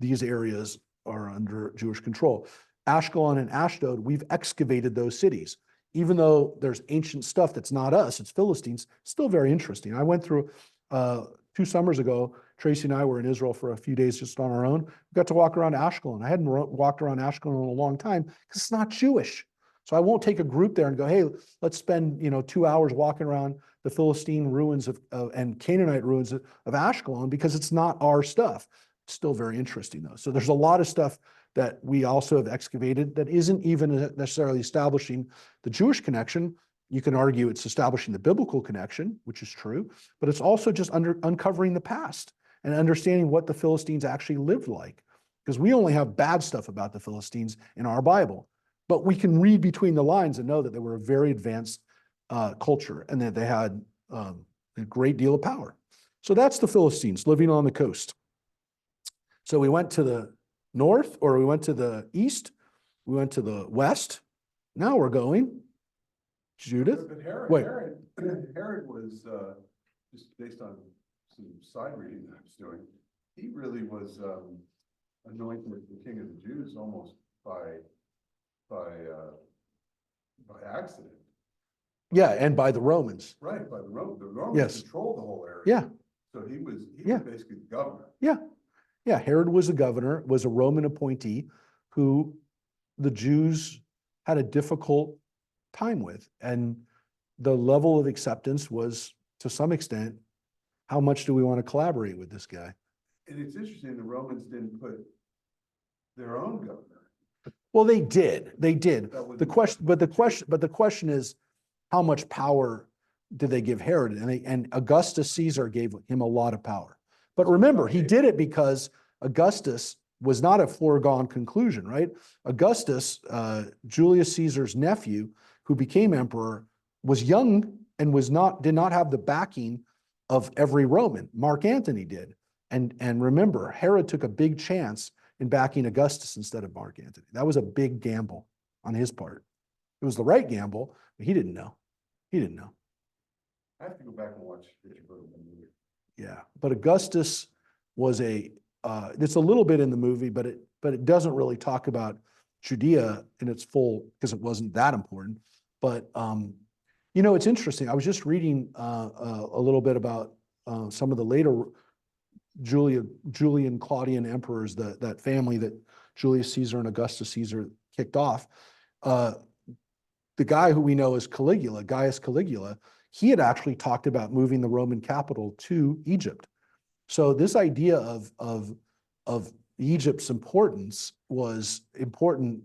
these areas are under Jewish control. Ashkelon and Ashdod, we've excavated those cities. Even though there's ancient stuff that's not us, it's Philistines, still very interesting. I went through 2 summers ago, Tracy and I were in Israel for a few days just on our own. We got to walk around Ashkelon. I hadn't walked around Ashkelon in a long time because it's not Jewish. So I won't take a group there and go, hey, let's spend 2 hours walking around the Philistine ruins and Canaanite ruins of Ashkelon because it's not our stuff. It's still very interesting though. So there's a lot of stuff that we also have excavated that isn't even necessarily establishing the Jewish connection. You can argue it's establishing the biblical connection, which is true, but it's also just uncovering the past and understanding what the Philistines actually lived like. Because we only have bad stuff about the Philistines in our Bible, but we can read between the lines and know that they were a very advanced culture and that they had a great deal of power. So that's the Philistines living on the coast. So we went to the north, or we went to the east, we went to the west. Now we're going, Judith. But Herod, Wait. Herod was, just based on some side reading that I was doing, he really was, anointed the king of the Jews almost by accident. Yeah, and by the Romans. Right, by the Romans. The Romans Yes. controlled the whole area. Yeah, So he was Yeah. basically the governor. yeah. Yeah, Herod was a governor, was a Roman appointee who the Jews had a difficult time with. And the level of acceptance was, to some extent, how much do we want to collaborate with this guy? And it's interesting, the Romans didn't put their own governor. Well, they did. That was- The question is, how much power did they give Herod? And Augustus Caesar gave him a lot of power. But remember, he did it because Augustus was not a foregone conclusion, right? Augustus, Julius Caesar's nephew, who became emperor, was young and did not have the backing of every Roman. Mark Antony did. And remember, Herod took a big chance in backing Augustus instead of Mark Antony. That was a big gamble on his part. It was the right gamble, but he didn't know. He didn't know. I have to go back and watch Richard Burton movie. Yeah, but Augustus was it's a little bit in the movie, but it doesn't really talk about Judea in its full, because it wasn't that important. But it's interesting. I was just reading a little bit about some of the later Julian Claudian emperors, that family that Julius Caesar and Augustus Caesar kicked off. The guy who we know as Caligula, Gaius Caligula, he had actually talked about moving the Roman capital to Egypt. So this idea of Egypt's importance was important,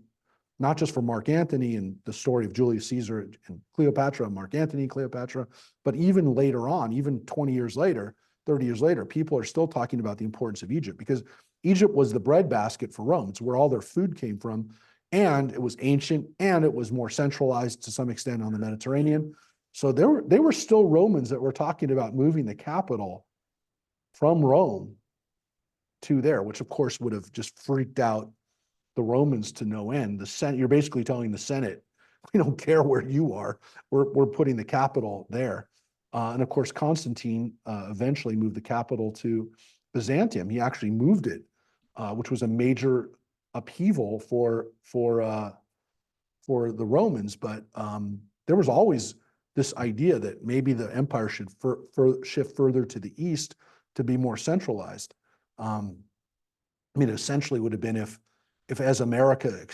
not just for Mark Antony and the story of Julius Caesar and Cleopatra, Mark Antony and Cleopatra, but even later on, even 20 years later, 30 years later, people are still talking about the importance of Egypt, because Egypt was the breadbasket for Rome. It's where all their food came from. And it was ancient, and it was more centralized to some extent on the Mediterranean. So they were still Romans that were talking about moving the capital from Rome to there, which of course would have just freaked out the Romans to no end. The Senate, you're basically telling the Senate, we don't care where you are, we're putting the capital there. And of course, Constantine eventually moved the capital to Byzantium. He actually moved it, which was a major upheaval for the Romans. But there was always this idea that maybe the empire should shift further to the east to be more centralized. Essentially would have been if as America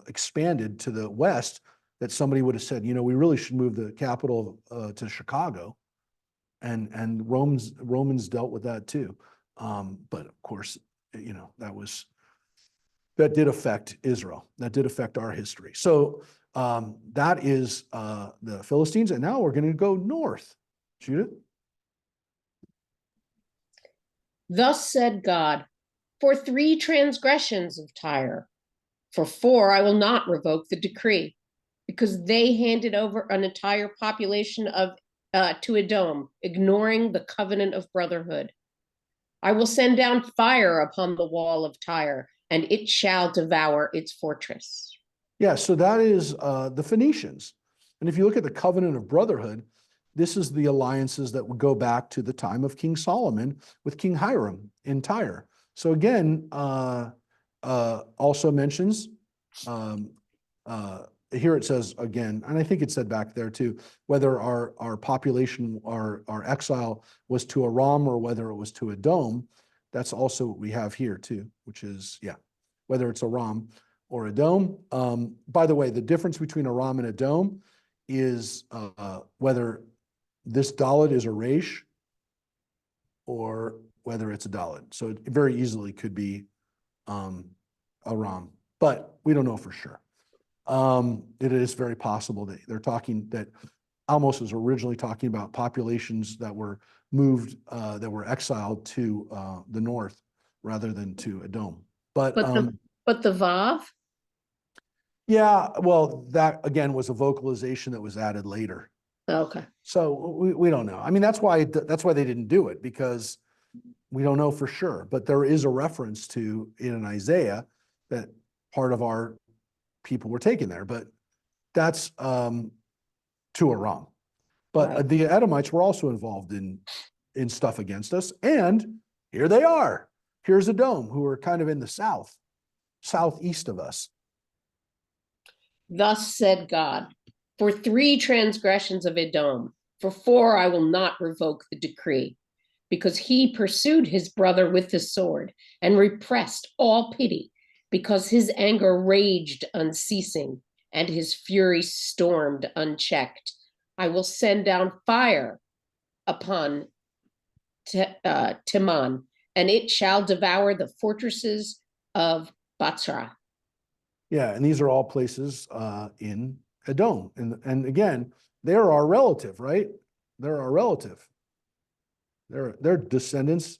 expanded to the west, that somebody would have said, we really should move the capital to Chicago, and Romans dealt with that too. But of course, that did affect Israel. That did affect our history. So that is the Philistines. And now we're going to go north. Judith? Thus said God, for 3 transgressions of Tyre, for 4 I will not revoke the decree, because they handed over an entire population to Edom, ignoring the covenant of brotherhood. I will send down fire upon the wall of Tyre, and it shall devour its fortress. Yeah, so that is the Phoenicians. And if you look at the covenant of brotherhood, this is the alliances that would go back to the time of King Solomon with King Hiram in Tyre. So again, also mentions, here it says again, and I think it said back there too, whether our population, our exile was to Aram or whether it was to Edom. That's also what we have here too, which is, whether it's Aram or Edom. By the way, the difference between Aram and Edom is whether this Dalet is a Resh or whether it's a Dalet. So it very easily could be Aram, but we don't know for sure. It is very possible that they're talking that Amos was originally talking about populations that were moved, that were exiled to the north rather than to Edom. But But the Vav? yeah, well, that again was a vocalization that was added later. Okay. So we don't know. I mean, that's why they didn't do it, because we don't know for sure. But there is a reference to in Isaiah that part of our people were taken there, but that's to Aram. But Right. the Edomites were also involved in stuff against us, and here they are. Here's Edom, who are kind of in the southeast of us. Thus said God, for 3 transgressions of Edom, for 4 I will not revoke the decree, because he pursued his brother with the sword and repressed all pity, because his anger raged unceasing and his fury stormed unchecked. I will send down fire upon Timon, and it shall devour the fortresses of Batsra. Yeah, and these are all places in Edom. And again, they're our relative, right? They're our relative. They're descendants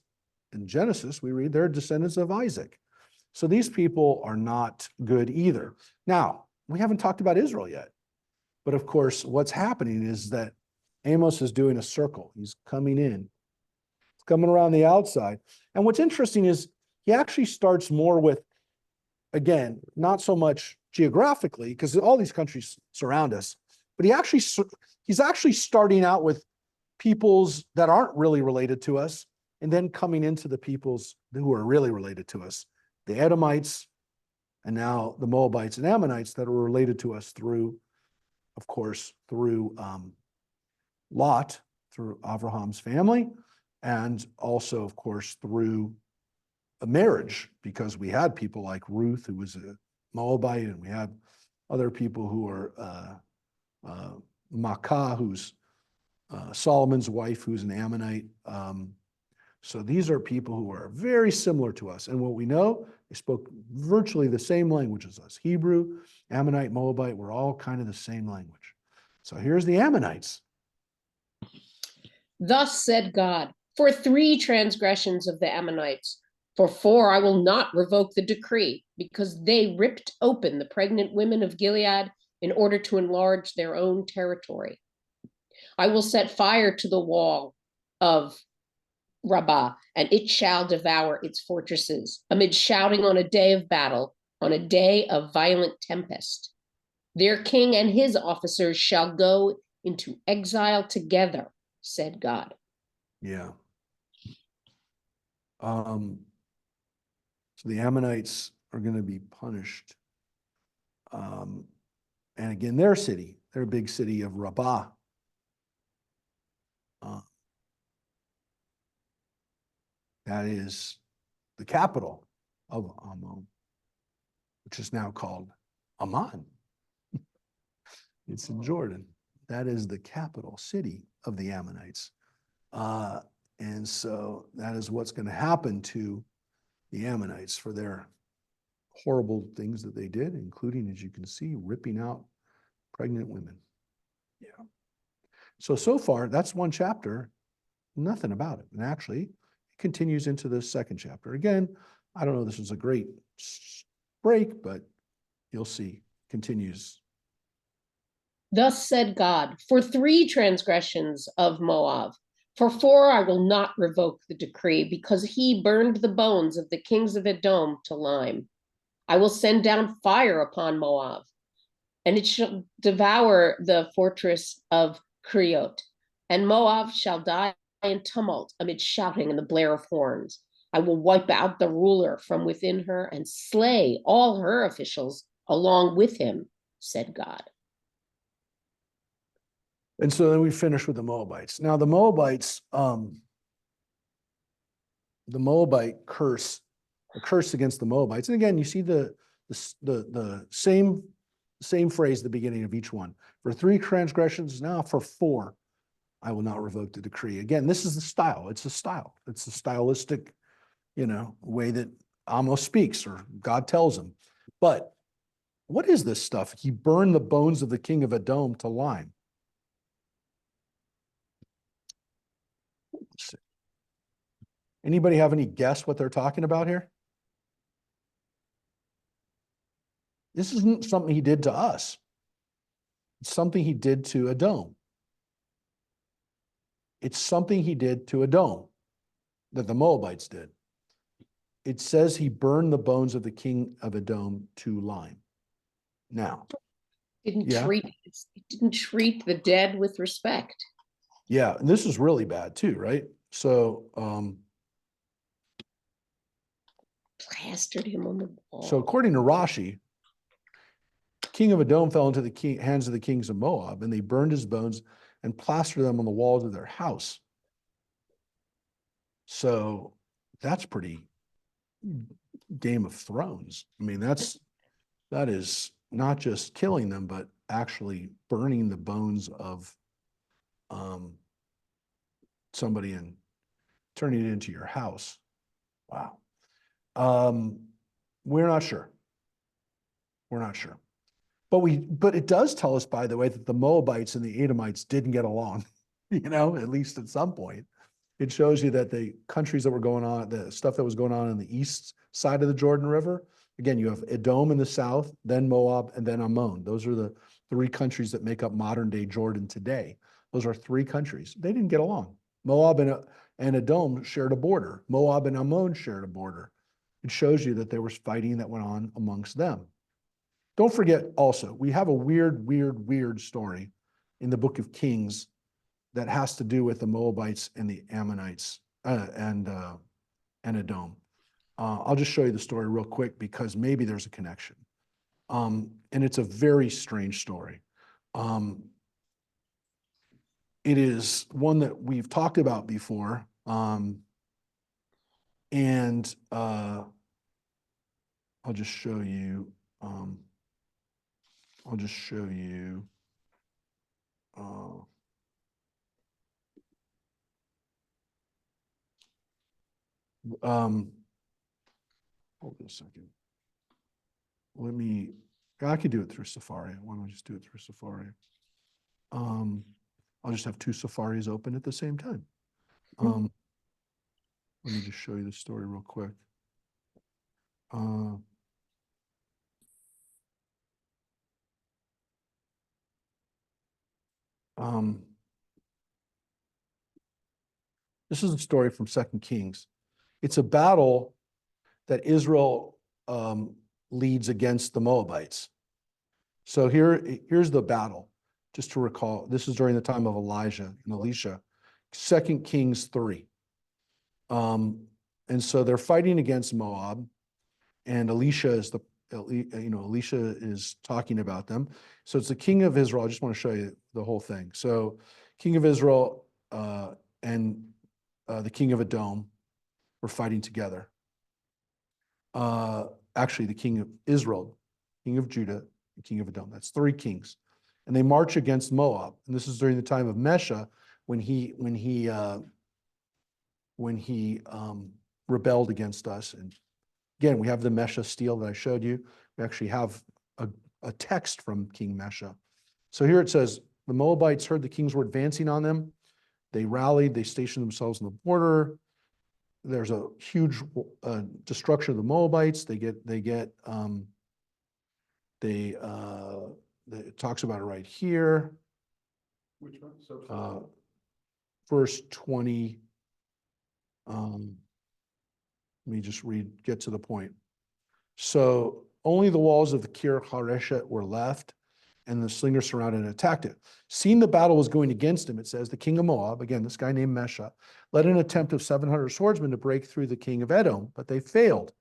in Genesis, we read they're descendants of Isaac. So these people are not good either. Now, we haven't talked about Israel yet. But of course, what's happening is that Amos is doing a circle. He's coming in. He's coming around the outside. And what's interesting is he actually starts more with, again, not so much geographically, because all these countries surround us, but he's actually starting out with peoples that aren't really related to us, and then coming into the peoples who are really related to us, the Edomites, and now the Moabites and Ammonites that are related to us through, of course, through Lot, through Abraham's family, and also, of course, through a marriage, because we had people like Ruth, who was a Moabite, and we had other people who are Maacah, who's Solomon's wife, who's an Ammonite. So these are people who are very similar to us. And what we know, they spoke virtually the same language as us. Hebrew, Ammonite, Moabite, were all kind of the same language. So here's the Ammonites. Thus said God, for 3 transgressions of the Ammonites, for 4 I will not revoke the decree, because they ripped open the pregnant women of Gilead in order to enlarge their own territory. I will set fire to the wall of Rabbah, and it shall devour its fortresses, amid shouting on a day of battle, on a day of violent tempest. Their king and his officers shall go into exile together, said God. Yeah. So the Ammonites are going to be punished. And again, their big city of Rabbah. That is the capital of Ammon, which is now called Amman. It's in Jordan. That is the capital city of the Ammonites. And so that is what's going to happen to the Ammonites for their horrible things that they did, including, as you can see, ripping out pregnant women. Yeah. So far, that's one chapter, nothing about it. And actually, it continues into the second chapter. Again, I don't know, this was a great break, but you'll see, continues. Thus said God, for 3 transgressions of Moab, for 4 I will not revoke the decree, because he burned the bones of the kings of Edom to lime. I will send down fire upon Moab, and it shall devour the fortress of Kriot, and Moab shall die in tumult amid shouting and the blare of horns. I will wipe out the ruler from within her and slay all her officials along with him, said God. And so then we finish with the Moabites. Now the Moabites, the Moabite curse, a curse against the Moabites. And again, you see the same phrase at the beginning of each one. For 3 transgressions, now for 4, I will not revoke the decree. Again, this is the style. It's a style. It's a stylistic, way that Amos speaks, or God tells him. But what is this stuff? He burned the bones of the king of Edom to lime. Anybody have any guess what they're talking about here? This isn't something he did to us. It's something he did to Edom. It's something he did to Edom that the Moabites did. It says he burned the bones of the king of Edom to lime. Now, Didn't Yeah. treat, it didn't treat the dead with respect. yeah, and this is really bad too, right? So, Plastered him on the wall. so according to Rashi, king of Edom fell into the hands of the kings of Moab, and they burned his bones and plastered them on the walls of their house. So that's pretty Game of Thrones. I mean, that is not just killing them, but actually burning the bones of somebody and turning it into your house. Wow. We're not sure. We're not sure. But it does tell us, by the way, that the Moabites and the Edomites didn't get along, at least at some point. It shows you that the countries that were going on, the stuff that was going on the east side of the Jordan River, again, you have Edom in the south, then Moab, and then Ammon. Those are the three countries that make up modern day Jordan today. Those are three countries. They didn't get along. Moab and Edom shared a border. Moab and Ammon shared a border. It shows you that there was fighting that went on amongst them. Don't forget also, we have a weird story in the book of Kings that has to do with the Moabites and the Ammonites and Edom. I'll just show you the story real quick because maybe there's a connection. And it's a very strange story. It is one that we've talked about before. And I'll just show you. I'll just show you. Hold on a second. I could do it through Safari. Why don't I just do it through Safari? I'll just have two Safaris open at the same time. Let me just show you the story real quick. This is a story from 2 Kings. It's a battle that Israel leads against the Moabites. So here's the battle, just to recall. This is during the time of Elijah and Elisha, 2 Kings 3. And so they're fighting against Moab, and Elisha is talking about them. So it's the king of Israel. I just want to show you the whole thing. So king of Israel and the king of Edom were fighting together. Actually, the king of Israel, king of Judah, and king of Edom. That's three kings. And they march against Moab. And this is during the time of Mesha, when he rebelled against us. And again, we have the Mesha stele that I showed you. We actually have a text from King Mesha. So here it says, the Moabites heard the kings were advancing on them. They rallied, they stationed themselves on the border. There's a huge destruction of the Moabites. It talks about it right here. Which one? So, Verse 20. Let me just get to the point. So only the walls of the Kir Hareshet were left, and the slingers surrounded and attacked it. Seeing the battle was going against him, it says, the king of Moab, again, this guy named Mesha, led an attempt of 700 swordsmen to break through the king of Edom, but they failed.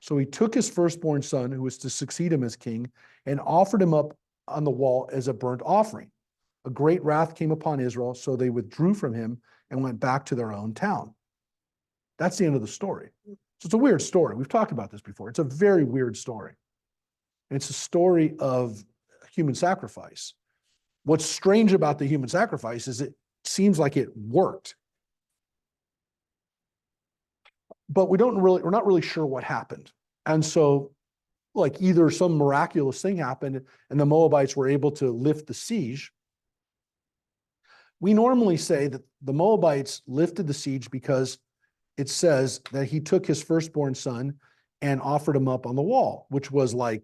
So he took his firstborn son, who was to succeed him as king, and offered him up on the wall as a burnt offering. A great wrath came upon Israel, so they withdrew from him and went back to their own town. That's the end of the story. So it's a weird story. We've talked about this before. It's a very weird story. It's a story of human sacrifice. What's strange about the human sacrifice is it seems like it worked. But we're not really sure what happened. And so, like, either some miraculous thing happened and the Moabites were able to lift the siege. We normally say that the Moabites lifted the siege because it says that he took his firstborn son and offered him up on the wall, which was like,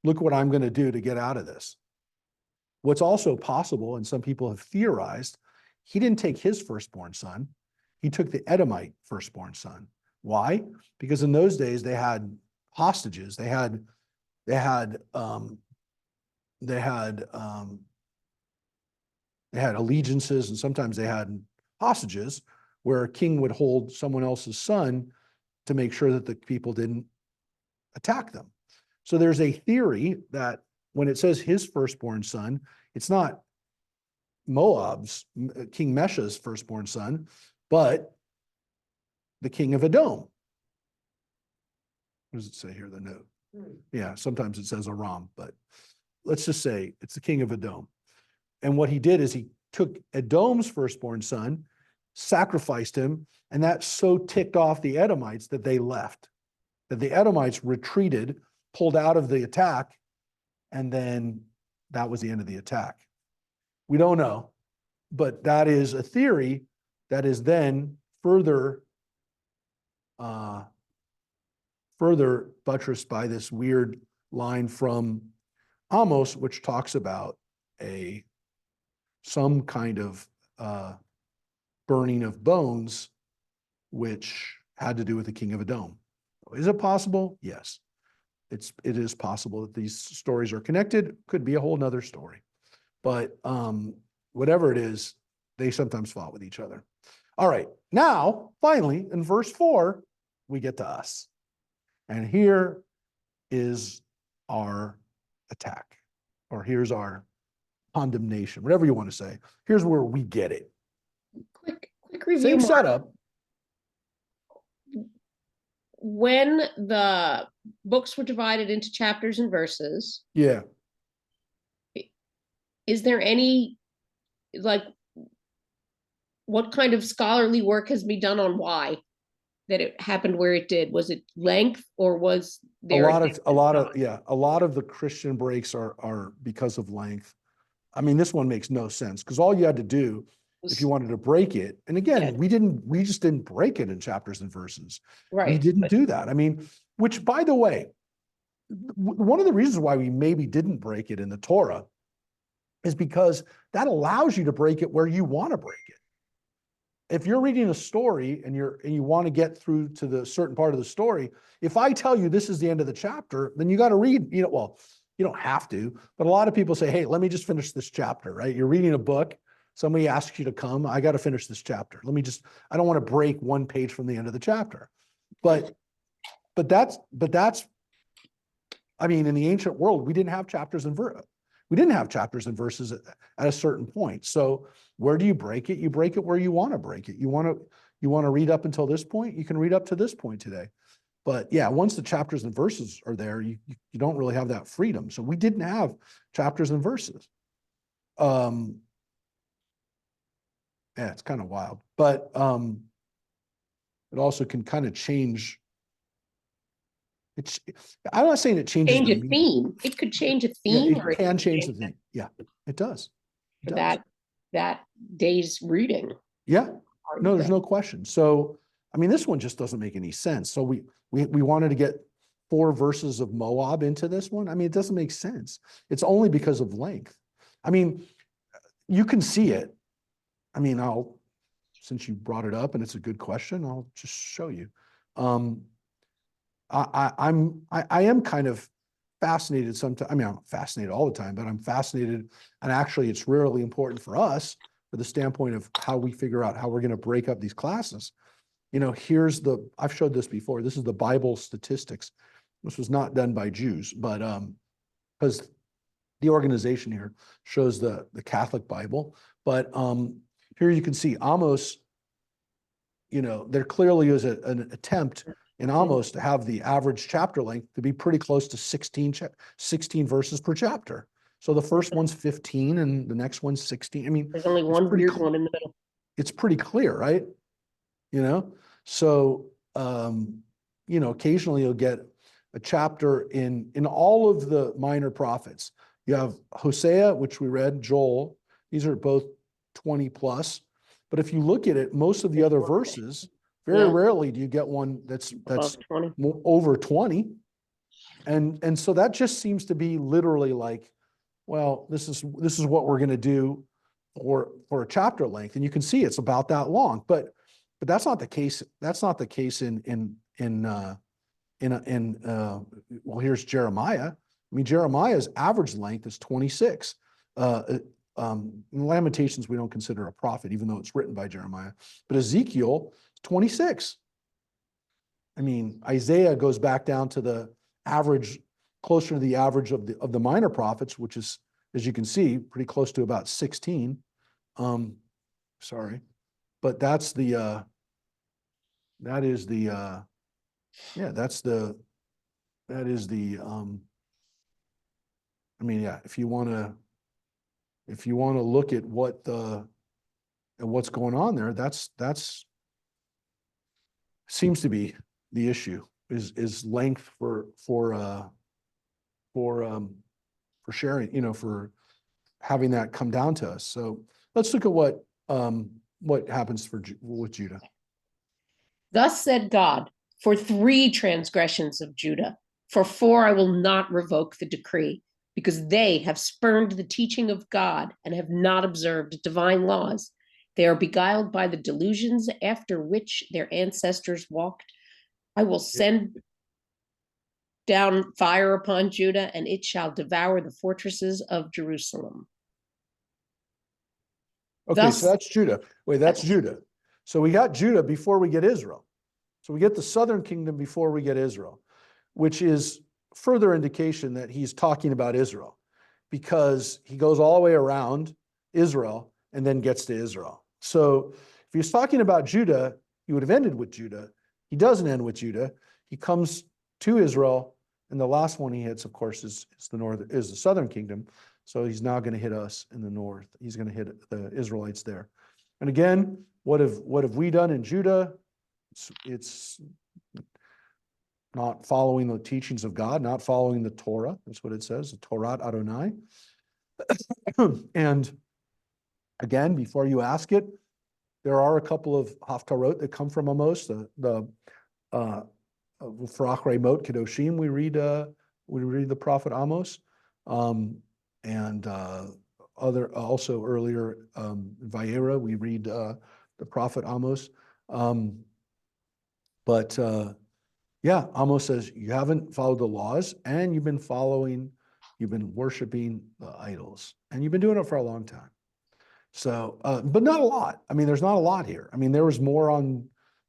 look what I'm going to do to get out of this. What's also possible, and some people have theorized, he didn't take his firstborn son. He took the Edomite firstborn son. Why? Because in those days they had hostages. They had allegiances, and sometimes they had hostages where a king would hold someone else's son to make sure that the people didn't attack them. So there's a theory that when it says his firstborn son, it's not Moab's, King Mesha's firstborn son, but the king of Edom. What does it say here, the note? Yeah, sometimes it says Aram, but let's just say it's the king of Edom. And what he did is he took Edom's firstborn son, sacrificed him, and that so ticked off the Edomites that they left, that the Edomites retreated, pulled out of the attack, and then that was the end of the attack. We don't know, but that is a theory that is then further buttressed by this weird line from Amos, which talks about some kind of burning of bones, which had to do with the king of Edom. Is it possible? Yes. It is possible that these stories are connected. Could be a whole nother story. But whatever it is, they sometimes fought with each other. All right. Now, finally, in verse 4, we get to us. And here is our attack, or here's our condemnation, whatever you want to say. Here's where we get it. Quick review. Same Mark. setup. When the books were divided into chapters and verses, Yeah. is there any, like, what kind of scholarly work has been done on why that it happened where it did? Was it length, or was there A lot of the Christian breaks are because of length. I mean, this one makes no sense because all you had to do if you wanted to break it, and again, we just didn't break it in chapters and verses. right? We didn't do that. I mean, which, by the way, one of the reasons why we maybe didn't break it in the Torah is because that allows you to break it where you want to break it. If you're reading a story and you want to get through to the certain part of the story, if I tell you this is the end of the chapter, then you got to read, well, you don't have to, but a lot of people say, hey, let me just finish this chapter, right? You're reading a book. Somebody asks you to come. I got to finish this chapter. I don't want to break one page from the end of the chapter. But that's, I mean, in the ancient world, we didn't have chapters and verses at a certain point. So where do you break it? You break it where you want to break it. You want to read up until this point, you can read up to this point today. But yeah, once the chapters and verses are there, you don't really have that freedom. So we didn't have chapters and verses. Yeah, it's kind of wild, but it also can kind of change. I'm not saying it changes Change the a meaning. theme. It could change a Yeah, theme. it or can could change the theme. Yeah, it does. It for does. that day's reading. Yeah, no, there's no question. So, I mean, this one just doesn't make any sense. So we wanted to get 4 verses of Moab into this one. I mean, it doesn't make sense. It's only because of length. I mean, you can see it. I mean, since you brought it up and it's a good question, I'll just show you. I am kind of fascinated sometimes. I mean, I'm fascinated all the time, but I'm fascinated, and actually it's really important for us for the standpoint of how we figure out how we're going to break up these classes. I've showed this before. This is the Bible statistics. This was not done by Jews, but because the organization here shows the Catholic Bible, but here you can see Amos, there clearly is an attempt in Amos to have the average chapter length to be pretty close to 16 verses per chapter. So the first one's 15 and the next one's 16. I mean, There's only one weird one in the middle. it's pretty clear, right? So, occasionally you'll get a chapter in all of the minor prophets. You have Hosea, which we read, Joel. These are both 20 plus. But if you look at it, most of the other verses, Very Yeah. rarely do you get one that's Above 20. over 20. And so that just seems to be literally like, well, this is what we're going to do for a chapter length. And you can see it's about that long, but that's not the case. That's not the case well, here's Jeremiah. I mean, Jeremiah's average length is 26. In Lamentations, we don't consider a prophet, even though it's written by Jeremiah. But Ezekiel, 26. I mean, Isaiah goes back down to the average, closer to the average of the minor prophets, which is, as you can see, pretty close to about 16. Sorry, but that's the I mean, yeah, if you want to look at what's going on there, that's seems to be the issue is length for sharing, for having that come down to us. So let's look at what happens with Judah. Thus said God, for 3 transgressions of Judah, for 4 I will not revoke the decree, because they have spurned the teaching of God and have not observed divine laws. They are beguiled by the delusions after which their ancestors walked. I will send down fire upon Judah, and it shall devour the fortresses of Jerusalem. Okay, Thus- so that's Judah. Wait, that's Judah. So we got Judah before we get Israel. So we get the southern kingdom before we get Israel, which is further indication that he's talking about Israel, because he goes all the way around Israel and then gets to Israel. So if he was talking about Judah, he would have ended with Judah. He doesn't end with Judah. He comes to Israel, and the last one he hits, of course, is the southern kingdom. So he's now going to hit us in the north. He's going to hit the Israelites there. And again, what have we done in Judah? It's not following the teachings of God, not following the Torah. That's what it says, the Torah Adonai. And again, before you ask it, there are a couple of haftarot that come from Amos. The Frachrei Mot Kedoshim, we read the prophet Amos, and other also earlier Vayera, we read the prophet Amos. But yeah, Amos says you haven't followed the laws, and you've been worshiping the idols, and you've been doing it for a long time. So, but not a lot. I mean, there's not a lot here. I mean, there was more on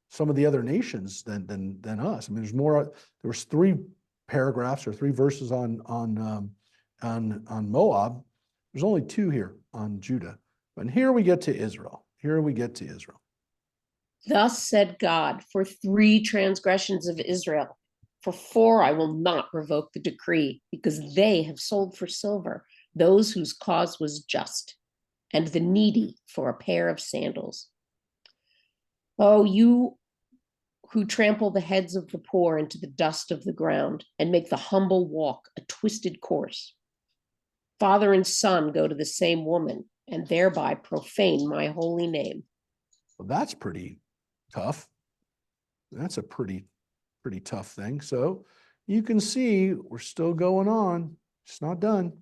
some of the other nations than us. I mean, there's more. There was 3 paragraphs or 3 verses on Moab. There's only 2 here on Judah. And here we get to Israel. Thus said God, for 3 transgressions of Israel, for 4 I will not revoke the decree, because they have sold for silver those whose cause was just, and the needy for a pair of sandals. Oh, you who trample the heads of the poor into the dust of the ground and make the humble walk a twisted course. Father and son go to the same woman and thereby profane my holy name. Well, that's pretty tough. That's a pretty tough thing. So you can see we're still going on. It's not done.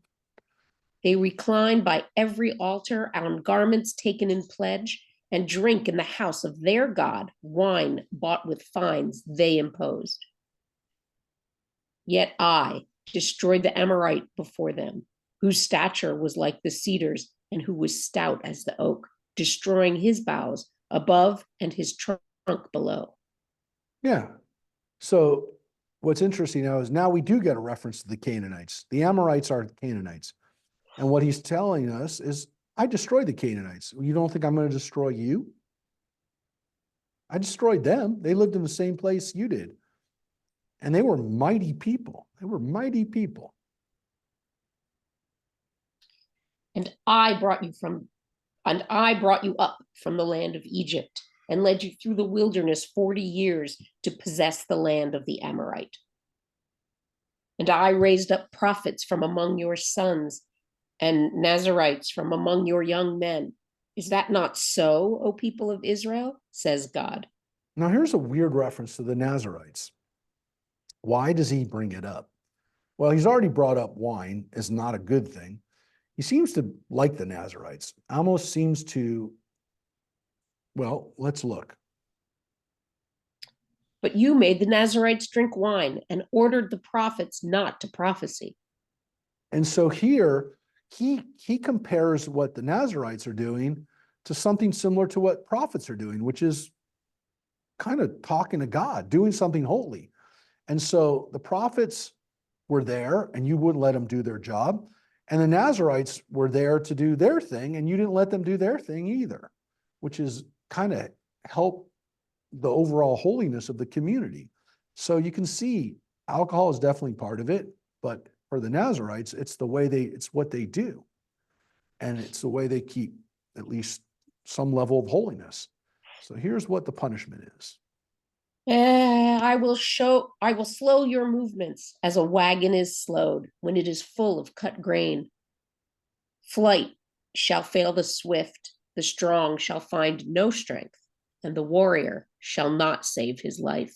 They recline by every altar on garments taken in pledge, and drink in the house of their God wine bought with fines they imposed. Yet I destroyed the Amorite before them, whose stature was like the cedars and who was stout as the oak, destroying his boughs above and his trunk below. Yeah. So what's interesting now we do get a reference to the Canaanites. The Amorites are Canaanites. And what he's telling us is, I destroyed the Canaanites. You don't think I'm going to destroy you? I destroyed them. They lived in the same place you did. And they were mighty people. And I brought you up from the land of Egypt and led you through the wilderness 40 years to possess the land of the Amorite. And I raised up prophets from among your sons and Nazarites from among your young men. Is that not so, O people of Israel? Says God. Now, here's a weird reference to the Nazarites. Why does he bring it up? Well, he's already brought up wine as not a good thing. He seems to like the Nazarites. Amos seems to, well, let's look. But you made the Nazarites drink wine and ordered the prophets not to prophesy. And so here, he compares what the Nazarites are doing to something similar to what prophets are doing, which is kind of talking to God, doing something holy. And so the prophets were there and you wouldn't let them do their job. And the Nazarites were there to do their thing and you didn't let them do their thing either, which is kind of help the overall holiness of the community. So you can see alcohol is definitely part of it, but for the Nazarites, it's what they do. And it's the way they keep at least some level of holiness. So here's what the punishment is. I will slow your movements as a wagon is slowed when it is full of cut grain. Flight shall fail the swift, the strong shall find no strength, and the warrior shall not save his life.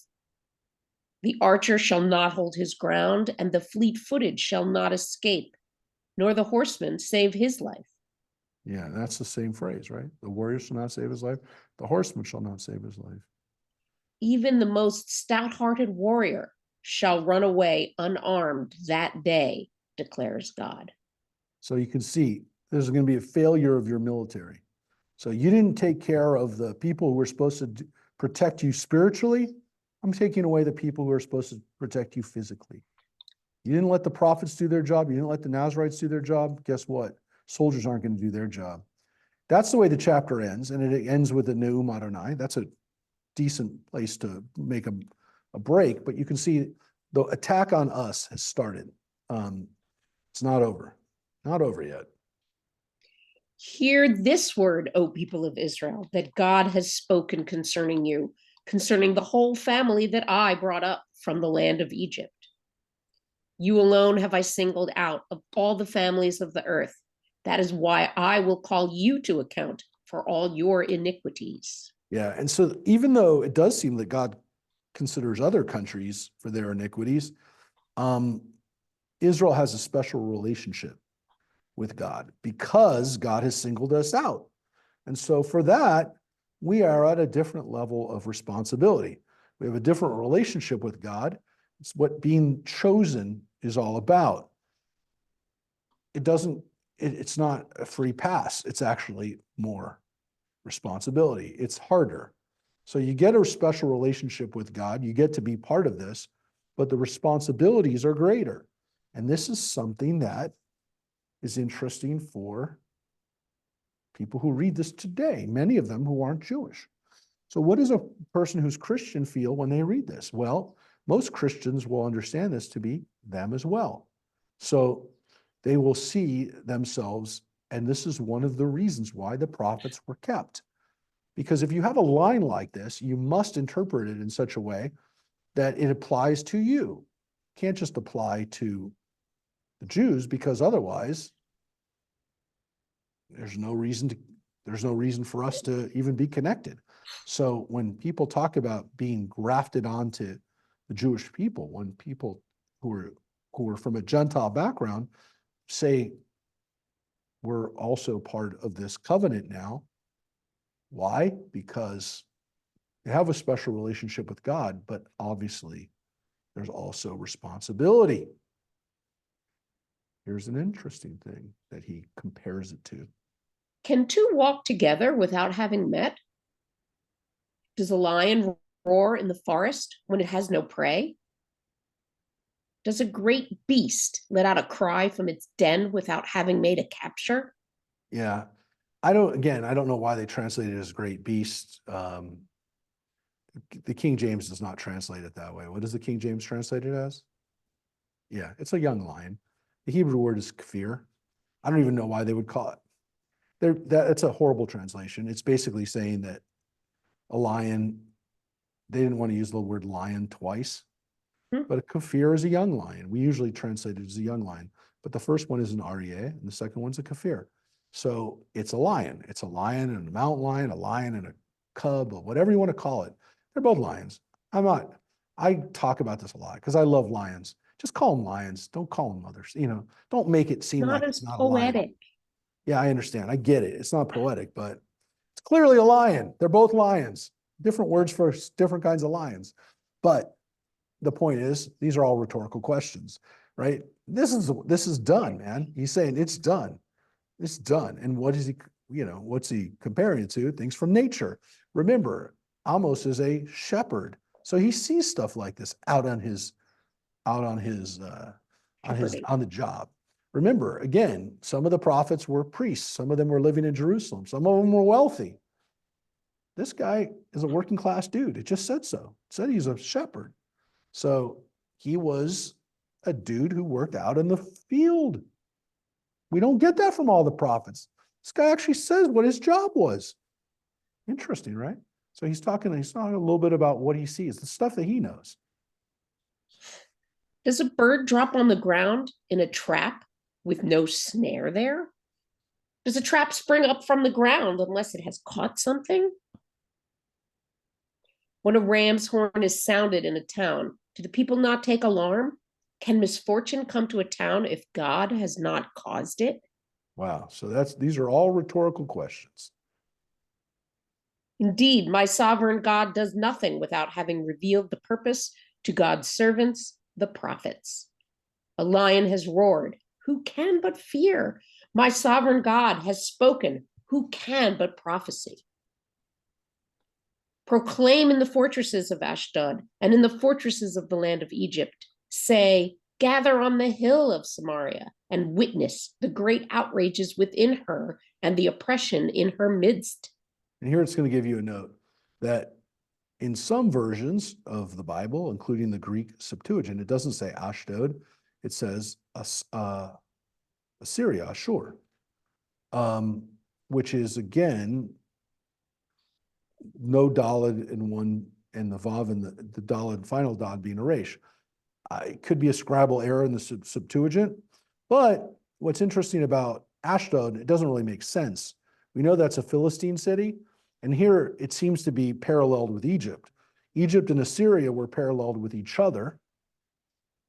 The archer shall not hold his ground, and the fleet-footed shall not escape, nor the horseman save his life. Yeah, that's the same phrase, right? The warrior shall not save his life. The horseman shall not save his life. Even the most stout-hearted warrior shall run away unarmed that day, declares God. So you can see there's going to be a failure of your military. So you didn't take care of the people who were supposed to protect you spiritually. I'm taking away the people who are supposed to protect you physically. You didn't let the prophets do their job. You didn't let the Nazarites do their job. Guess what? Soldiers aren't going to do their job. That's the way the chapter ends, and it ends with a Neum Adonai. That's a decent place to make a break, but you can see the attack on us has started. It's not over. Not over yet. Hear this word, O people of Israel, that God has spoken concerning you, concerning the whole family that I brought up from the land of Egypt. You alone have I singled out of all the families of the earth. That is why I will call you to account for all your iniquities. Yeah, and so even though it does seem that God considers other countries for their iniquities, Israel has a special relationship with God because God has singled us out. And so for that, we are at a different level of responsibility. We have a different relationship with God. It's what being chosen is all about. It's not a free pass. It's actually more responsibility. It's harder. So you get a special relationship with God. You get to be part of this, but the responsibilities are greater. And this is something that is interesting for people who read this today, many of them who aren't Jewish. So what does a person who's Christian feel when they read this? Well, most Christians will understand this to be them as well. So they will see themselves, and this is one of the reasons why the prophets were kept. Because if you have a line like this, you must interpret it in such a way that it applies to you. It can't just apply to the Jews, because otherwise there's no reason for us to even be connected. So when people talk about being grafted onto the Jewish people, when people who are from a Gentile background say we're also part of this covenant now, why? Because they have a special relationship with God, but obviously there's also responsibility. Here's an interesting thing that he compares it to. Can two walk together without having met? Does a lion roar in the forest when it has no prey? Does a great beast let out a cry from its den without having made a capture? Yeah, I don't know why they translated it as great beast. The King James does not translate it that way. What does the King James translate it as? Yeah, it's a young lion. The Hebrew word is kafir. I don't even know why they would call it. It's a horrible translation. It's basically saying that a lion, they didn't want to use the word lion twice, but a kafir is a young lion. We usually translate it as a young lion, but the first one is an aryeh and the second one's a kafir. So it's a lion. It's a lion and a mountain lion, a lion and a cub, or whatever you want to call it. They're both lions. I talk about this a lot because I love lions. Just call them lions. Don't call them mothers. Don't make it seem Not like as it's not a lion. poetic. Yeah, I understand. I get it. It's not poetic, but it's clearly a lion. They're both lions. Different words for different kinds of lions. But the point is, these are all rhetorical questions, right? This is done, man. He's saying it's done. It's done. And what is he, what's he comparing it to? Things from nature. Remember, Amos is a shepherd. So he sees stuff like this out on the job. Remember, again, some of the prophets were priests. Some of them were living in Jerusalem. Some of them were wealthy. This guy is a working class dude. It just said so. It said he's a shepherd. So he was a dude who worked out in the field. We don't get that from all the prophets. This guy actually says what his job was. Interesting, right? So he's talking a little bit about what he sees, the stuff that he knows. Does a bird drop on the ground in a trap with no snare there? Does a trap spring up from the ground unless it has caught something? When a ram's horn is sounded in a town, do the people not take alarm? Can misfortune come to a town if God has not caused it? Wow. So these are all rhetorical questions. Indeed, my sovereign God does nothing without having revealed the purpose to God's servants, the prophets. A lion has roared. Who can but fear? My sovereign God has spoken. Who can but prophesy? Proclaim in the fortresses of Ashdod and in the fortresses of the land of Egypt. Say, gather on the hill of Samaria and witness the great outrages within her and the oppression in her midst. And here it's going to give you a note that in some versions of the Bible, including the Greek Septuagint, it doesn't say Ashdod. It says Assyria, Ashur, which is, again, no daled in one, and the vav and the daled final dad being a resh. It could be a Scrabble error in the Septuagint, but what's interesting about Ashdod, it doesn't really make sense. We know that's a Philistine city, and here it seems to be paralleled with Egypt. Egypt and Assyria were paralleled with each other,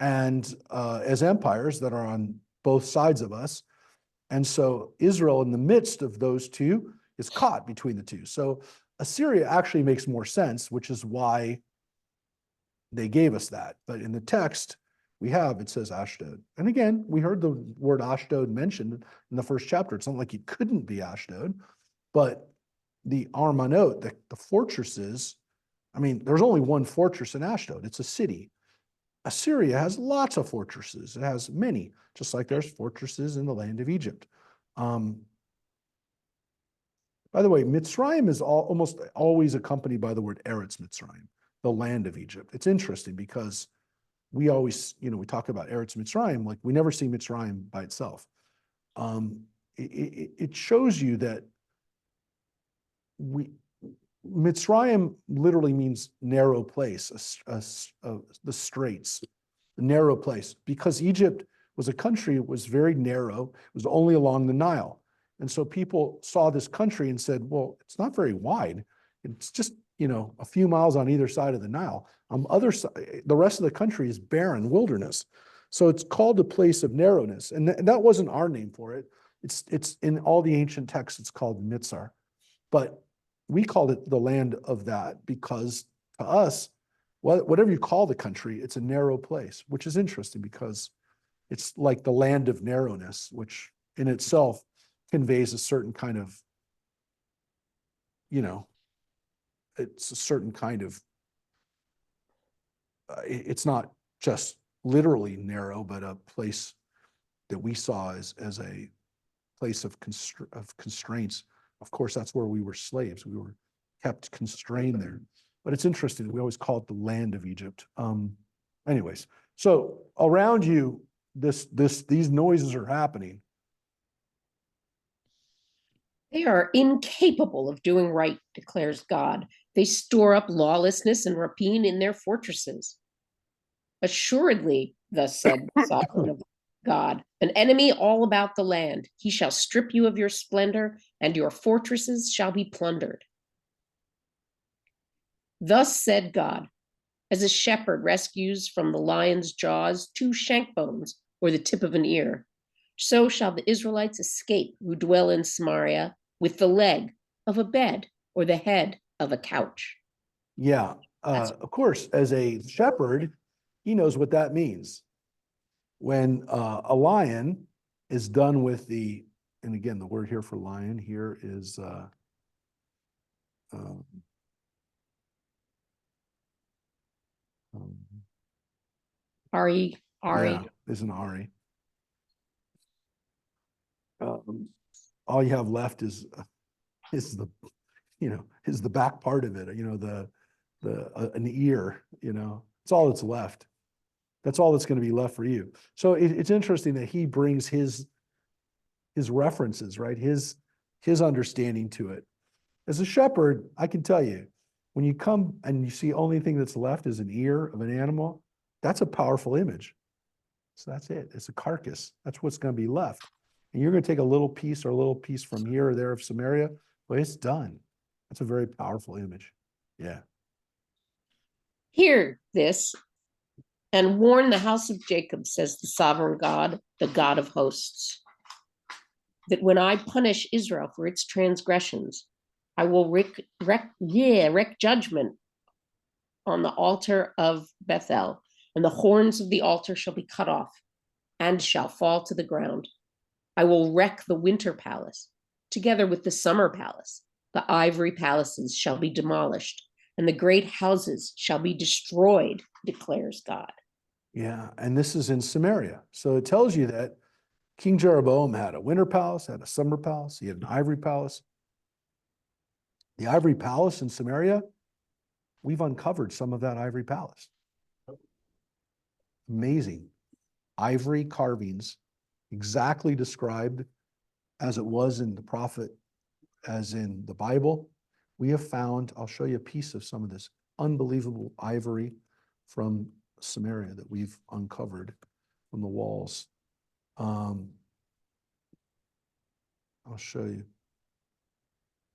and as empires that are on both sides of us. And so Israel, in the midst of those two, is caught between the two. So Assyria actually makes more sense, which is why they gave us that. But in the text, it says Ashdod. And again, we heard the word Ashdod mentioned in the first chapter. It's not like it couldn't be Ashdod, but the Armanot, the fortresses, there's only one fortress in Ashdod. It's a city. Assyria has lots of fortresses. It has many, just like there's fortresses in the land of Egypt. By the way, Mitzrayim is almost always accompanied by the word Eretz Mitzrayim, the land of Egypt. It's interesting because we always, we talk about Eretz Mitzrayim, like we never see Mitzrayim by itself. It shows you that Mitzrayim literally means narrow place, the straits, a narrow place, because Egypt was a country, it was very narrow, it was only along the Nile. And so people saw this country and said, well, it's not very wide. It's just, a few miles on either side of the Nile. On other side, the rest of the country is barren wilderness. So it's called a place of narrowness. And that wasn't our name for it. It's in all the ancient texts, it's called Mitzar. But we called it the land of that because to us, whatever you call the country, it's a narrow place, which is interesting because it's like the land of narrowness, which in itself conveys a certain kind of, it's a certain kind of, it's not just literally narrow, but a place that we saw as a place of constraints. Of course, that's where we were slaves. We were kept constrained there. But it's interesting. We always call it the land of Egypt. Anyways, so around you, these noises are happening. They are incapable of doing right, declares God. They store up lawlessness and rapine in their fortresses. Assuredly, thus said the sovereign of God, an enemy all about the land. He shall strip you of your splendor, and your fortresses shall be plundered. Thus said God, as a shepherd rescues from the lion's jaws 2 shank bones or the tip of an ear, so shall the Israelites escape who dwell in Samaria with the leg of a bed or the head of a couch. Yeah, of course, as a shepherd, he knows what that means. When a lion is done with the, and again, the word here for lion here is um, Ari, yeah, is an Ari. All you have left is the, is the back part of it, an ear, it's all that's left. That's all that's going to be left for you. So it's interesting that he brings his references, right? His understanding to it. As a shepherd, I can tell you, when you come and you see only thing that's left is an ear of an animal, that's a powerful image. So that's it. It's a carcass. That's what's going to be left. And you're going to take a little piece from here or there of Samaria, but it's done. That's a very powerful image. Yeah. hear this and warn the house of Jacob, says the sovereign God, the God of hosts, that when I punish Israel for its transgressions, I will wreak judgment on the altar of Bethel, and the horns of the altar shall be cut off and shall fall to the ground. I will wreck the winter palace, together with the summer palace. The ivory palaces shall be demolished, and the great houses shall be destroyed, declares God. Yeah. And this is in Samaria. So it tells you that King Jeroboam had a winter palace, had a summer palace, he had an ivory palace. The ivory palace in Samaria, we've uncovered some of that ivory palace. Amazing. Ivory carvings, exactly described as it was in the prophet, as in the Bible. We have found, I'll show you a piece of some of this unbelievable ivory from Samaria that we've uncovered from the walls. I'll show you.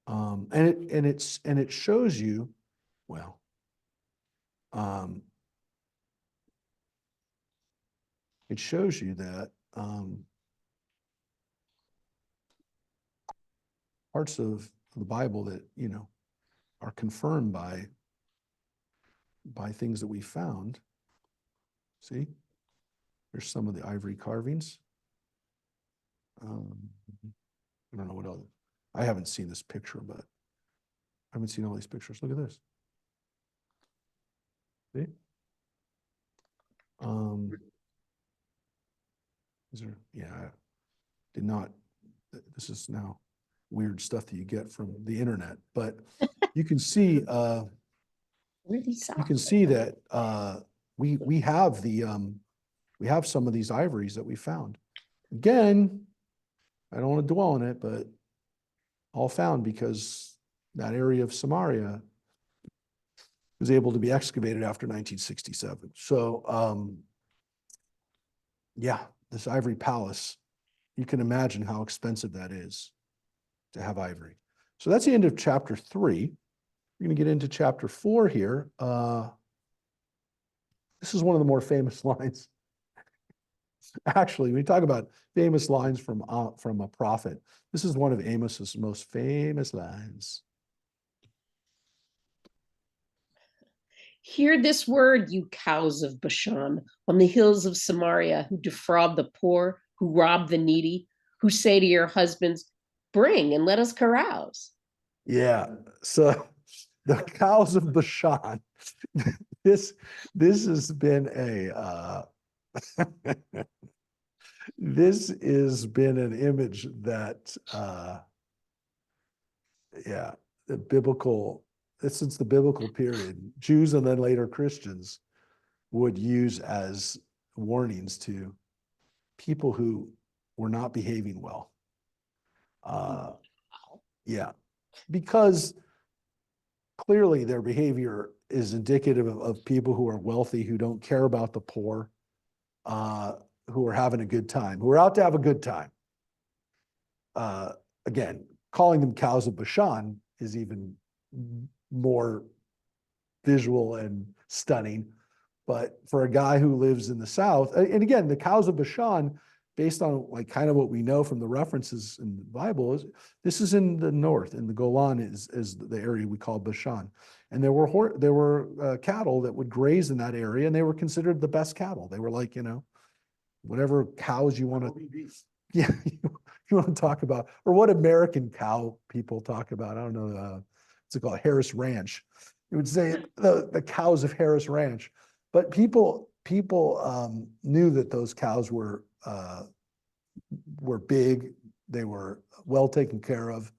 And it shows you, well, it shows you that parts of the Bible that, are confirmed by things that we found. See, there's some of the ivory carvings. I don't know what else. I haven't seen this picture, but I haven't seen all these pictures. Look at this. See? I did not, this is now weird stuff that you get from the internet, but you can see, that we have we have some of these ivories that we found. Again, I don't want to dwell on it, but all found because that area of Samaria was able to be excavated after 1967. So, yeah, this ivory palace, you can imagine how expensive that is to have ivory. So that's the end of chapter 3. We're going to get into chapter 4 here. This is one of the more famous lines. Actually, when we talk about famous lines from a prophet, this is one of Amos's most famous lines. Hear this word, you cows of Bashan, on the hills of Samaria, who defraud the poor, who rob the needy, who say to your husbands, bring and let us carouse. Yeah, so the cows of Bashan. This has been a this has been an image that the biblical, since the biblical period, Jews and then later Christians would use as warnings to people who were not behaving well. Yeah, because clearly their behavior is indicative of people who are wealthy, who don't care about the poor, who are having a good time, who are out to have a good time. Again, calling them cows of Bashan is even more visual and stunning. But for a guy who lives in the south, and again, the cows of Bashan, based on like kind of what we know from the references in the Bible, is this is in the north, and the Golan is the area we call Bashan. And there were cattle that would graze in that area, and they were considered the best cattle. They were like, whatever cows you want to, yeah, you want to talk about, or what American cow people talk about. I don't know, what's it called? Harris Ranch. You would say the cows of Harris Ranch. But people knew that those cows were big. They were well taken care of.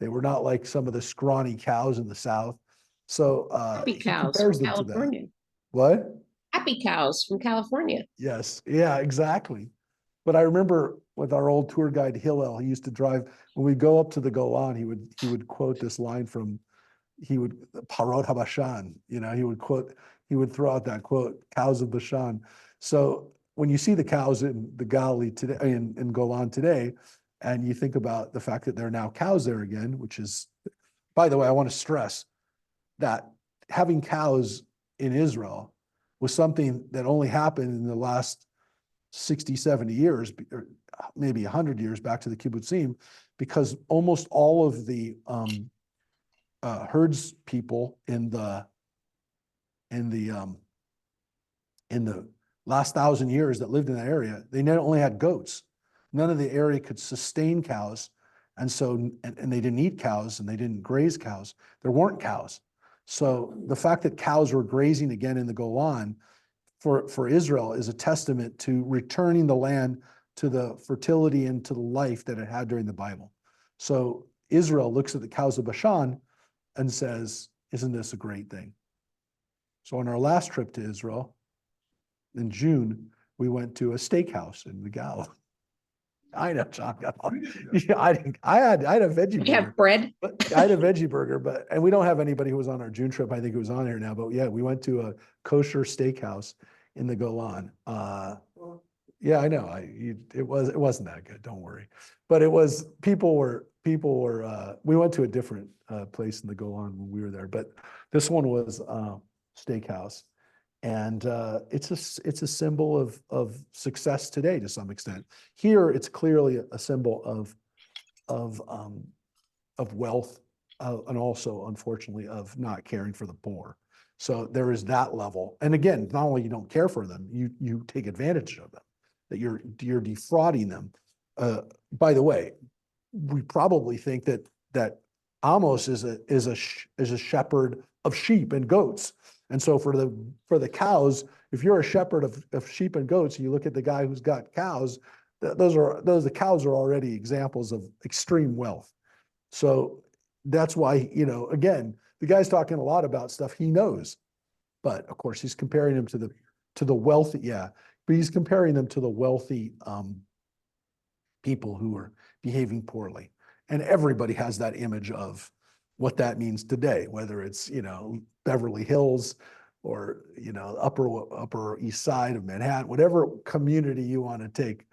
They were not like some of the scrawny cows in the South. So Happy he cows compares from them to that. California. What? Happy cows from California. Yes. Yeah, exactly. But I remember with our old tour guide Hillel, he used to drive, when we go up to the Golan, he would quote this line from, Parot HaBashan, he would throw out that quote, cows of Bashan. So when you see the cows in the Galilee today, in Golan today, and you think about the fact that there are now cows there again, which is, by the way, I want to stress that having cows in Israel was something that only happened in the last 60, 70 years, or maybe 100 years back to the kibbutzim, because almost all of the herds people in the last 1,000 years that lived in that area, they not only had goats, none of the area could sustain cows. And so, and they didn't eat cows and they didn't graze cows. There weren't cows. So the fact that cows were grazing again in the Golan for Israel is a testament to returning the land to the fertility and to the life that it had during the Bible. So Israel looks at the cows of Bashan and says, isn't this a great thing? So on our last trip to Israel in June, we went to a steakhouse in the Galilee. I know, John. Yeah, I had a veggie You burger. have bread. But I had a veggie burger, and we don't have anybody who was on our June trip. I think it was on here now, but yeah, we went to a kosher steakhouse in the Golan. Yeah, I know. It wasn't that good. Don't worry, but it was. People were. We went to a different place in the Golan when we were there, but this one was steakhouse, and it's a symbol of success today to some extent. Here, it's clearly a symbol of wealth, and also, unfortunately, of not caring for the poor. So there is that level. And again, not only you don't care for them, you take advantage of them, that you're defrauding them. By the way, we probably think that Amos is a shepherd of sheep and goats. And so for the cows, if you're a shepherd of sheep and goats, and you look at the guy who's got cows, the cows are already examples of extreme wealth. So that's why, again, the guy's talking a lot about stuff he knows, but of course he's comparing them to the wealthy. Yeah, but he's comparing them to the wealthy people who are behaving poorly. And everybody has that image of what that means today, whether it's, Beverly Hills or, Upper East Side of Manhattan, whatever community you want to take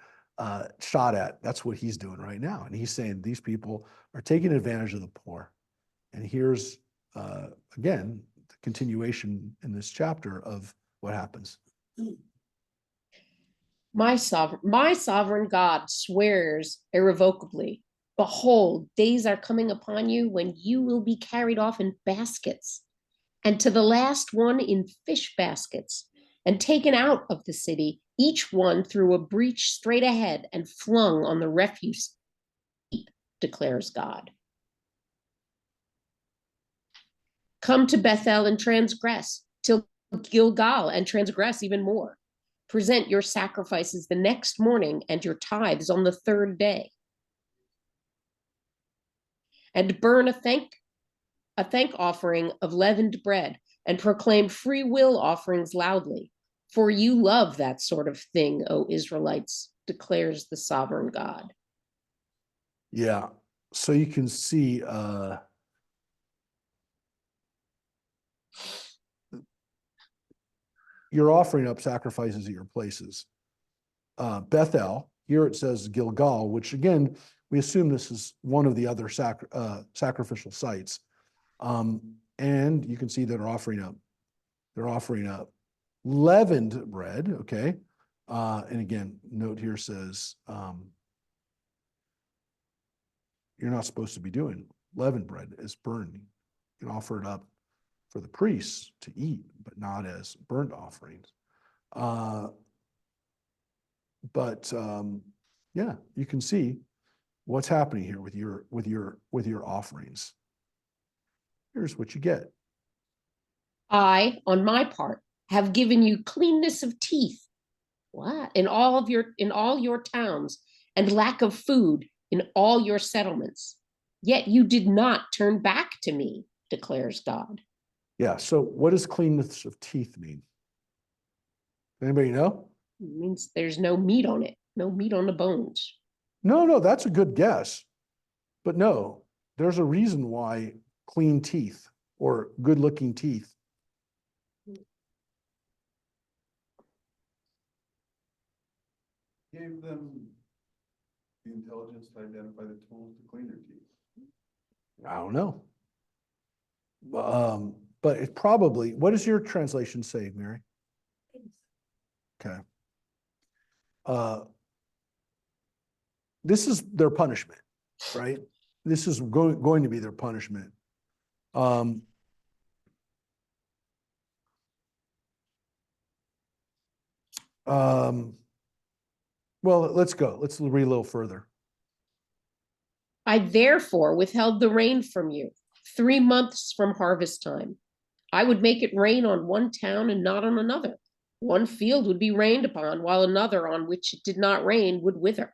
shot at, that's what he's doing right now. And he's saying these people are taking advantage of the poor. And here's, again, the continuation in this chapter of what happens. My sovereign God swears irrevocably, behold, days are coming upon you when you will be carried off in baskets, and to the last one in fish baskets, and taken out of the city, each one through a breach straight ahead, and flung on the refuse heap, declares God. Come to Bethel and transgress, till Gilgal and transgress even more. Present your sacrifices the next morning and your tithes on the third day. And burn a thank offering of leavened bread, and proclaim free will offerings loudly. For you love that sort of thing, O Israelites, declares the sovereign God. Yeah, so you can see you're offering up sacrifices at your places. Bethel, here it says Gilgal, which again, we assume this is one of the other sacrificial sites. And And you can see they're offering up leavened bread, okay? And again, note here says, you're not supposed to be doing leavened bread as burned. You can offer it up for the priests to eat, but not as burnt offerings. Yeah, you can see what's happening here with your offerings. Here's what you get. I, on my part, have given you cleanness of teeth. What? In all your towns, and lack of food in all your settlements. Yet you did not turn back to me, declares God. Yeah, so what does cleanness of teeth mean? Anybody know? It means there's no meat on it, no meat on the bones. No, that's a good guess. But no, there's a reason why clean teeth or good-looking teeth. Gave them the intelligence to identify the tools to clean their teeth. I don't know. But it probably, what does your translation say, Mary? Okay. This is their punishment, right? This is going to be their punishment. Well, let's go. Let's read a little further. I therefore withheld the rain from you 3 months from harvest time. I would make it rain on one town and not on another. One field would be rained upon, while another on which it did not rain would wither.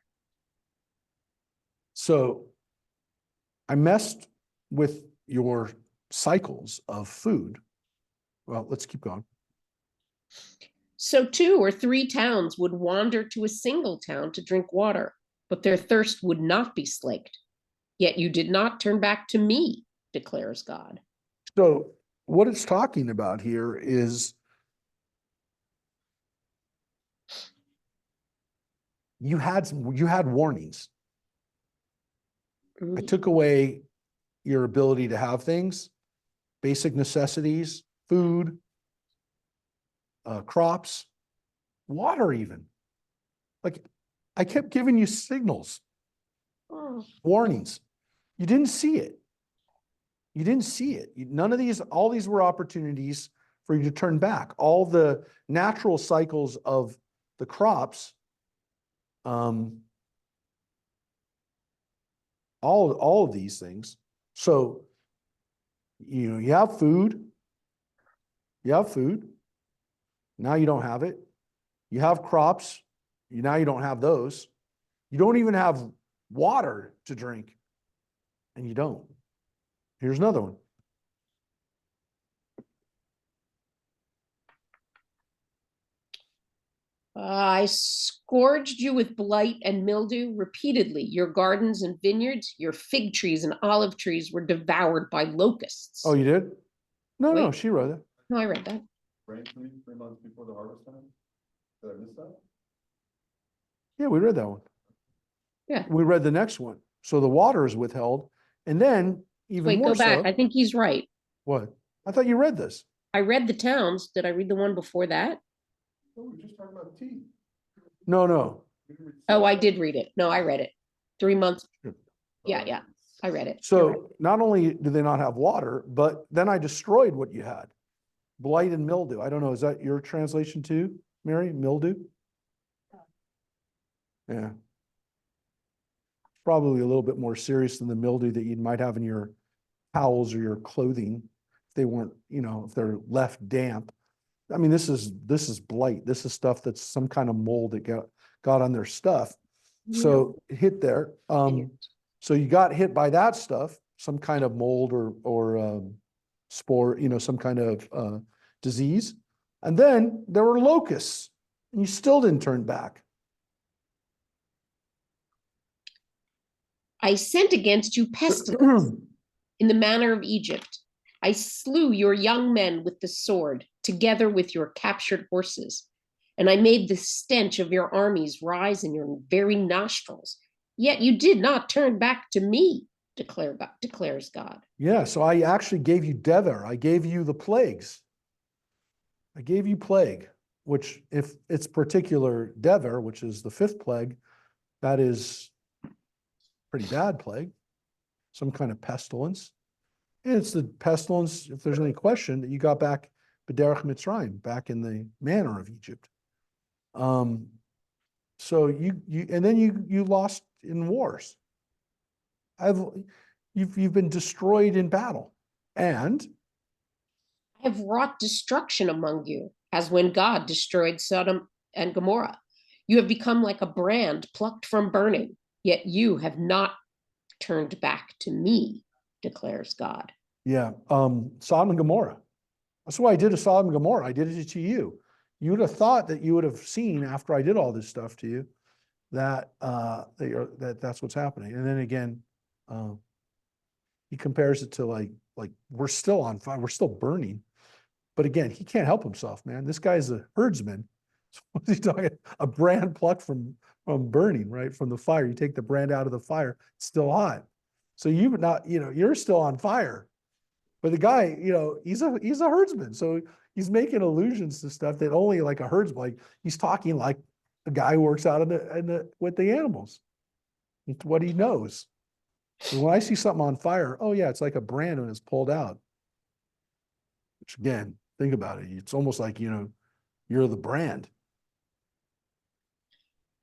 So I messed with your cycles of food. Well, let's keep going. So 2 or 3 towns would wander to a single town to drink water, but their thirst would not be slaked. Yet you did not turn back to me, declares God. So what it's talking about here is you had warnings. I took away your ability to have things, basic necessities, food, crops, water even. Like, I kept giving you signals, warnings. You didn't see it. You didn't see it. None of these, all these were opportunities for you to turn back. All the natural cycles of the crops, all of these things. So, you have food. You have food. Now you don't have it. You have crops. Now you don't have those. You don't even have water to drink. And you don't. Here's another one. I scourged you with blight and mildew repeatedly. Your gardens and vineyards, your fig trees and olive trees were devoured by locusts. Oh, you did? No, Wait. she wrote it. No, I read that. Rain for me 3 months before the harvest time? Did I miss that? Yeah, we read that one. Yeah. We read the next one. So the water is withheld. And then even Wait, more go back. so. I think he's right. What? I thought you read this. I read the towns. Did I read the one before that? Oh, we were just talking about teeth. No. We didn't read Oh, I teeth. did read it. No, I read it. 3 months. Yeah. I read it. You're right. So not only do they not have water, but then I destroyed what you had. Blight and mildew. I don't know. Is that your translation too, Mary? Mildew? Yeah. Probably a little bit more serious than the mildew that you might have in your towels or your clothing. If they weren't, if they're left damp. I mean, this is blight. This is stuff that's some kind of mold that got on their stuff. So it hit there. So you got hit by that stuff, some kind of mold or spore, some kind of disease. And then there were locusts, and you still didn't turn back. I sent against you pestilence in the manner of Egypt. I slew your young men with the sword, together with your captured horses. And I made the stench of your armies rise in your very nostrils. Yet you did not turn back to me, declares God. Yeah, so I actually gave you dever. I gave you the plagues. I gave you plague, which if it's particular dever, which is the fifth plague, that is pretty bad plague, some kind of pestilence. And it's the pestilence, if there's any question, that you got back B'derech Mitzrayim, back in the manner of Egypt. So and then you lost in wars. You've been destroyed in battle. And I have wrought destruction among you, as when God destroyed Sodom and Gomorrah. You have become like a brand plucked from burning, yet you have not turned back to me, declares God. yeah, Sodom and Gomorrah. That's why I did to Sodom and Gomorrah. I did it to you. You would have thought that you would have seen after I did all this stuff to you that that's what's happening. And then again, he compares it to like we're still on fire, we're still burning. But again, he can't help himself, man. This guy's a herdsman. So what's he talking? A brand plucked from burning, right? From the fire. You take the brand out of the fire, it's still hot. So you've not, you're still on fire. But the guy, he's a herdsman. So he's making allusions to stuff that only like a herdsman, like he's talking like a guy who works out with the animals. It's what he knows. So when I see something on fire, oh yeah, it's like a brand when it's pulled out. Which again, think about it. It's almost like, you're the brand.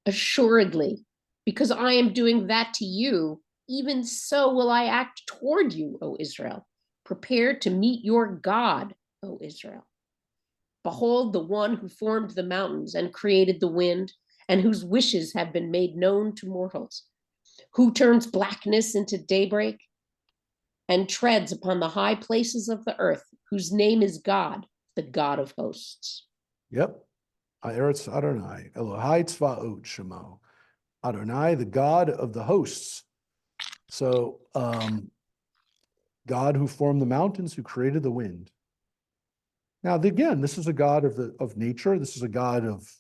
Assuredly, because I am doing that to you, even so will I act toward you, O Israel. Prepare to meet your God, O Israel. Behold, the one who formed the mountains and created the wind, and whose wishes have been made known to mortals, who turns blackness into daybreak and treads upon the high places of the earth, whose name is God, the God of hosts. Yep. Eretz Adonai, Elohai Tzvaot Shemo. Adonai, the God of the hosts. So, God who formed the mountains, who created the wind. Now, again, this is a God of nature. This is a God of,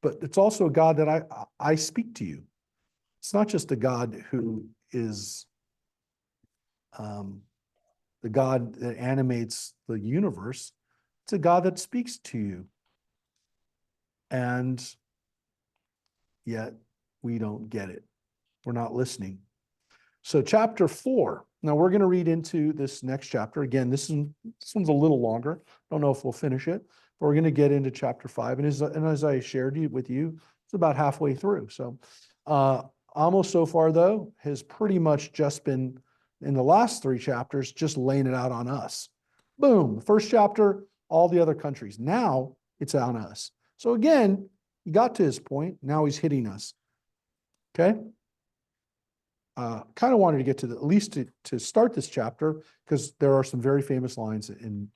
but it's also a God that I speak to you. It's not just a God who is the God that animates the universe. It's a God that speaks to you. And yet we don't get it. We're not listening. So chapter 4. Now we're going to read into this next chapter. Again, this one's a little longer. Don't know if we'll finish it, but we're going to get into chapter 5. And as I shared with you, it's about halfway through. So Amos so far, though, has pretty much just been, in the last 3 chapters, just laying it out on us. Boom, first chapter, all the other countries. Now it's on us. So again, he got to his point. Now he's hitting us. Okay? Kind of wanted to get to at least to start this chapter, because there are some very famous lines in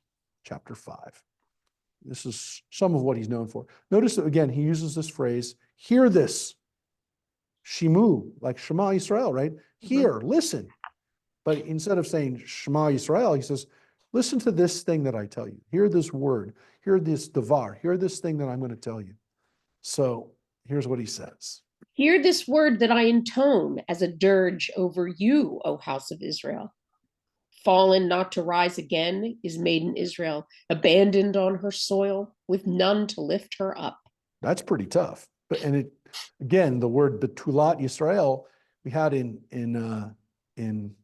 chapter 5. This is some of what he's known for. Notice that again, he uses this phrase, hear this. Shimu, like Shema Yisrael, right? Hear, listen. But instead of saying Shema Yisrael, he says, listen to this thing that I tell you. Hear this word. Hear this davar. Hear this thing that I'm going to tell you. So here's what he says. Hear this word that I intone as a dirge over you, O house of Israel. Fallen not to rise again is maiden Israel, abandoned on her soil, with none to lift her up. That's pretty tough. Again, the word betulat Yisrael we had in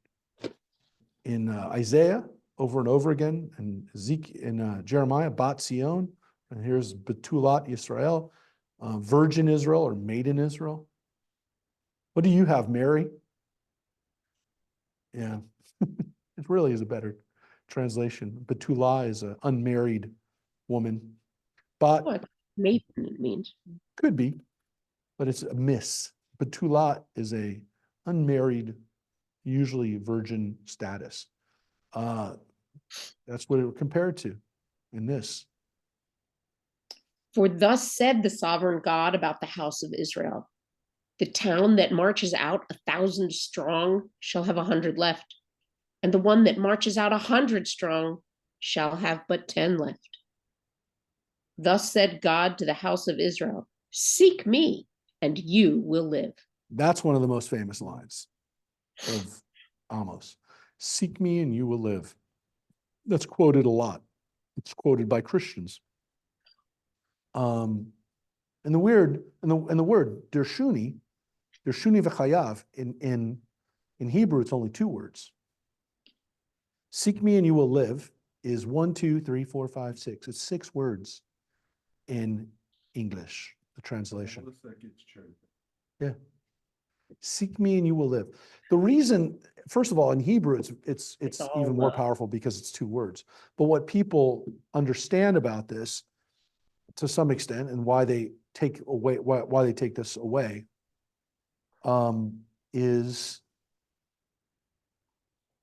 Isaiah over and over again, and in Jeremiah, Bat Sion, and here's betulat Yisrael, virgin Israel or maiden Israel. What do you have, Mary? Yeah, it really is a better translation. Betula is an unmarried woman. Bat What maiden it means? could be, but it's a miss. Betula is a unmarried, usually virgin status. That's what it compared to in this. For thus said the sovereign God about the house of Israel, the town that marches out 1,000 strong shall have 100 left, and the one that marches out 100 strong shall have but 10 left. Thus said God to the house of Israel, seek me, and you will live. That's one of the most famous lines of Amos. Seek me and you will live. That's quoted a lot. It's quoted by Christians. And the word dershuni v'chayav in Hebrew, it's only 2 words. Seek me and you will live is 1, 2, 3, 4, 5, 6. It's 6 words in English, the translation. Unless that gets cherry picked. Yeah. Seek me and you will live. The reason, first of all, in Hebrew, it's all even more love. powerful because it's 2 words. But what people understand about this to some extent and why they take away, why they take this away, is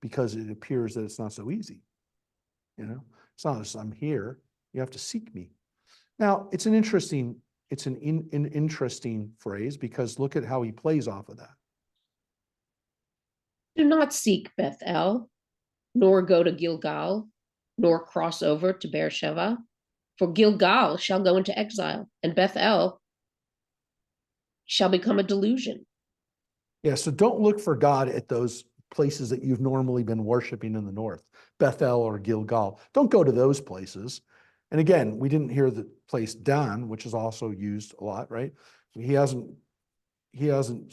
because it appears that it's not so easy. You know, it's not as I'm here, you have to seek me. Now, it's an interesting phrase because look at how he plays off of that. Do not seek Bethel, nor go to Gilgal, nor cross over to Beersheba, for Gilgal shall go into exile, and Bethel shall become a delusion. Yeah, so don't look for God at those places that you've normally been worshiping in the north, Bethel or Gilgal. Don't go to those places. And again, we didn't hear the place Dan, which is also used a lot, right? He hasn't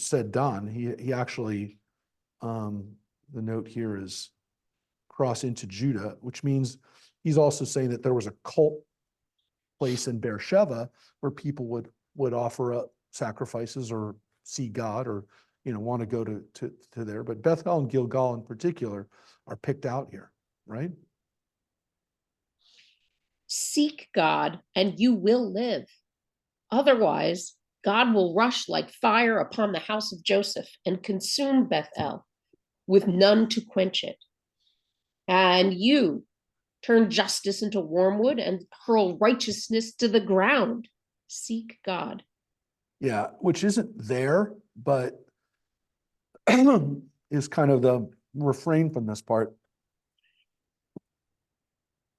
said Dan. He actually, the note here is cross into Judah, which means he's also saying that there was a cult place in Beersheba where people would offer up sacrifices or see God or want to go to there. But Bethel and Gilgal in particular are picked out here, right? Seek God, and you will live. Otherwise, God will rush like fire upon the house of Joseph and consume Bethel with none to quench it. And you turn justice into wormwood and hurl righteousness to the ground. Seek God. Yeah, which isn't there, but is kind of the refrain from this part.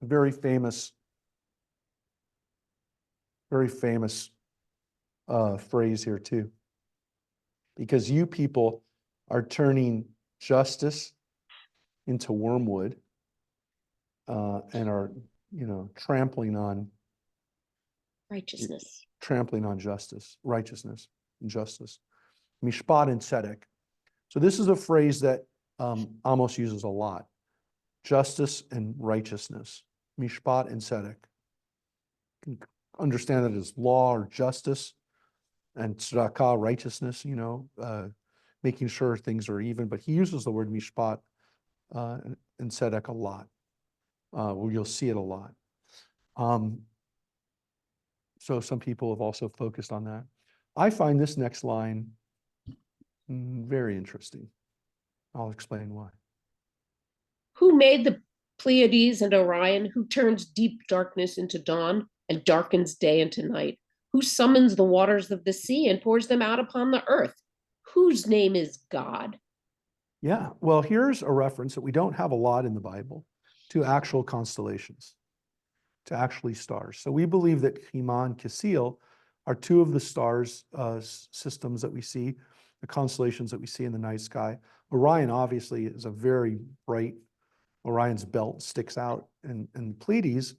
Very famous phrase here too. Because you people are turning justice into wormwood and are, trampling on Righteousness. justice, righteousness, and justice. Mishpat and tzedek. So this is a phrase that Amos uses a lot. Justice and righteousness. Mishpat and tzedek. You can understand that as law or justice, and tzedakah, righteousness, making sure things are even. But he uses the word mishpat and tzedek a lot. Well, you'll see it a lot. So some people have also focused on that. I find this next line very interesting. I'll explain why. Who made the Pleiades and Orion, who turns deep darkness into dawn and darkens day into night, who summons the waters of the sea and pours them out upon the earth, whose name is God? Yeah, well, here's a reference that we don't have a lot in the Bible to actual constellations, to actually stars. So we believe that Hima and Casil are 2 of the stars systems that we see, the constellations that we see in the night sky. Orion obviously is a very bright, Orion's belt sticks out, and Pleiades,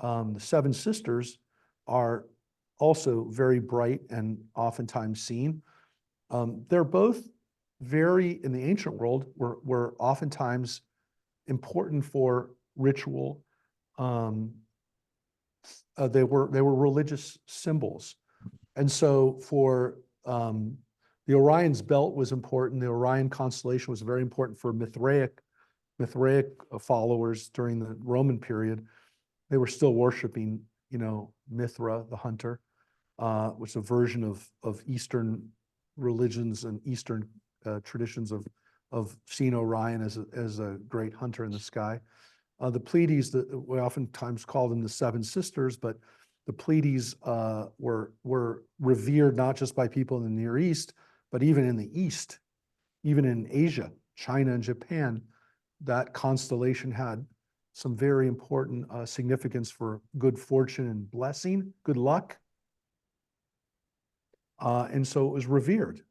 the 7 sisters, are also very bright and oftentimes seen. They're both very, in the ancient world, were oftentimes important for ritual. They were religious symbols. And so for the Orion's belt was important. The Orion constellation was very important for Mithraic followers during the Roman period. They were still worshiping, Mithra, the hunter, which is a version of Eastern religions and Eastern traditions of seeing Orion as a great hunter in the sky. The Pleiades, we oftentimes call them the 7 sisters, but the Pleiades were revered not just by people in the Near East, but even in the East, even in Asia, China and Japan. That constellation had some very important significance for good fortune and blessing, good luck. And so it was revered.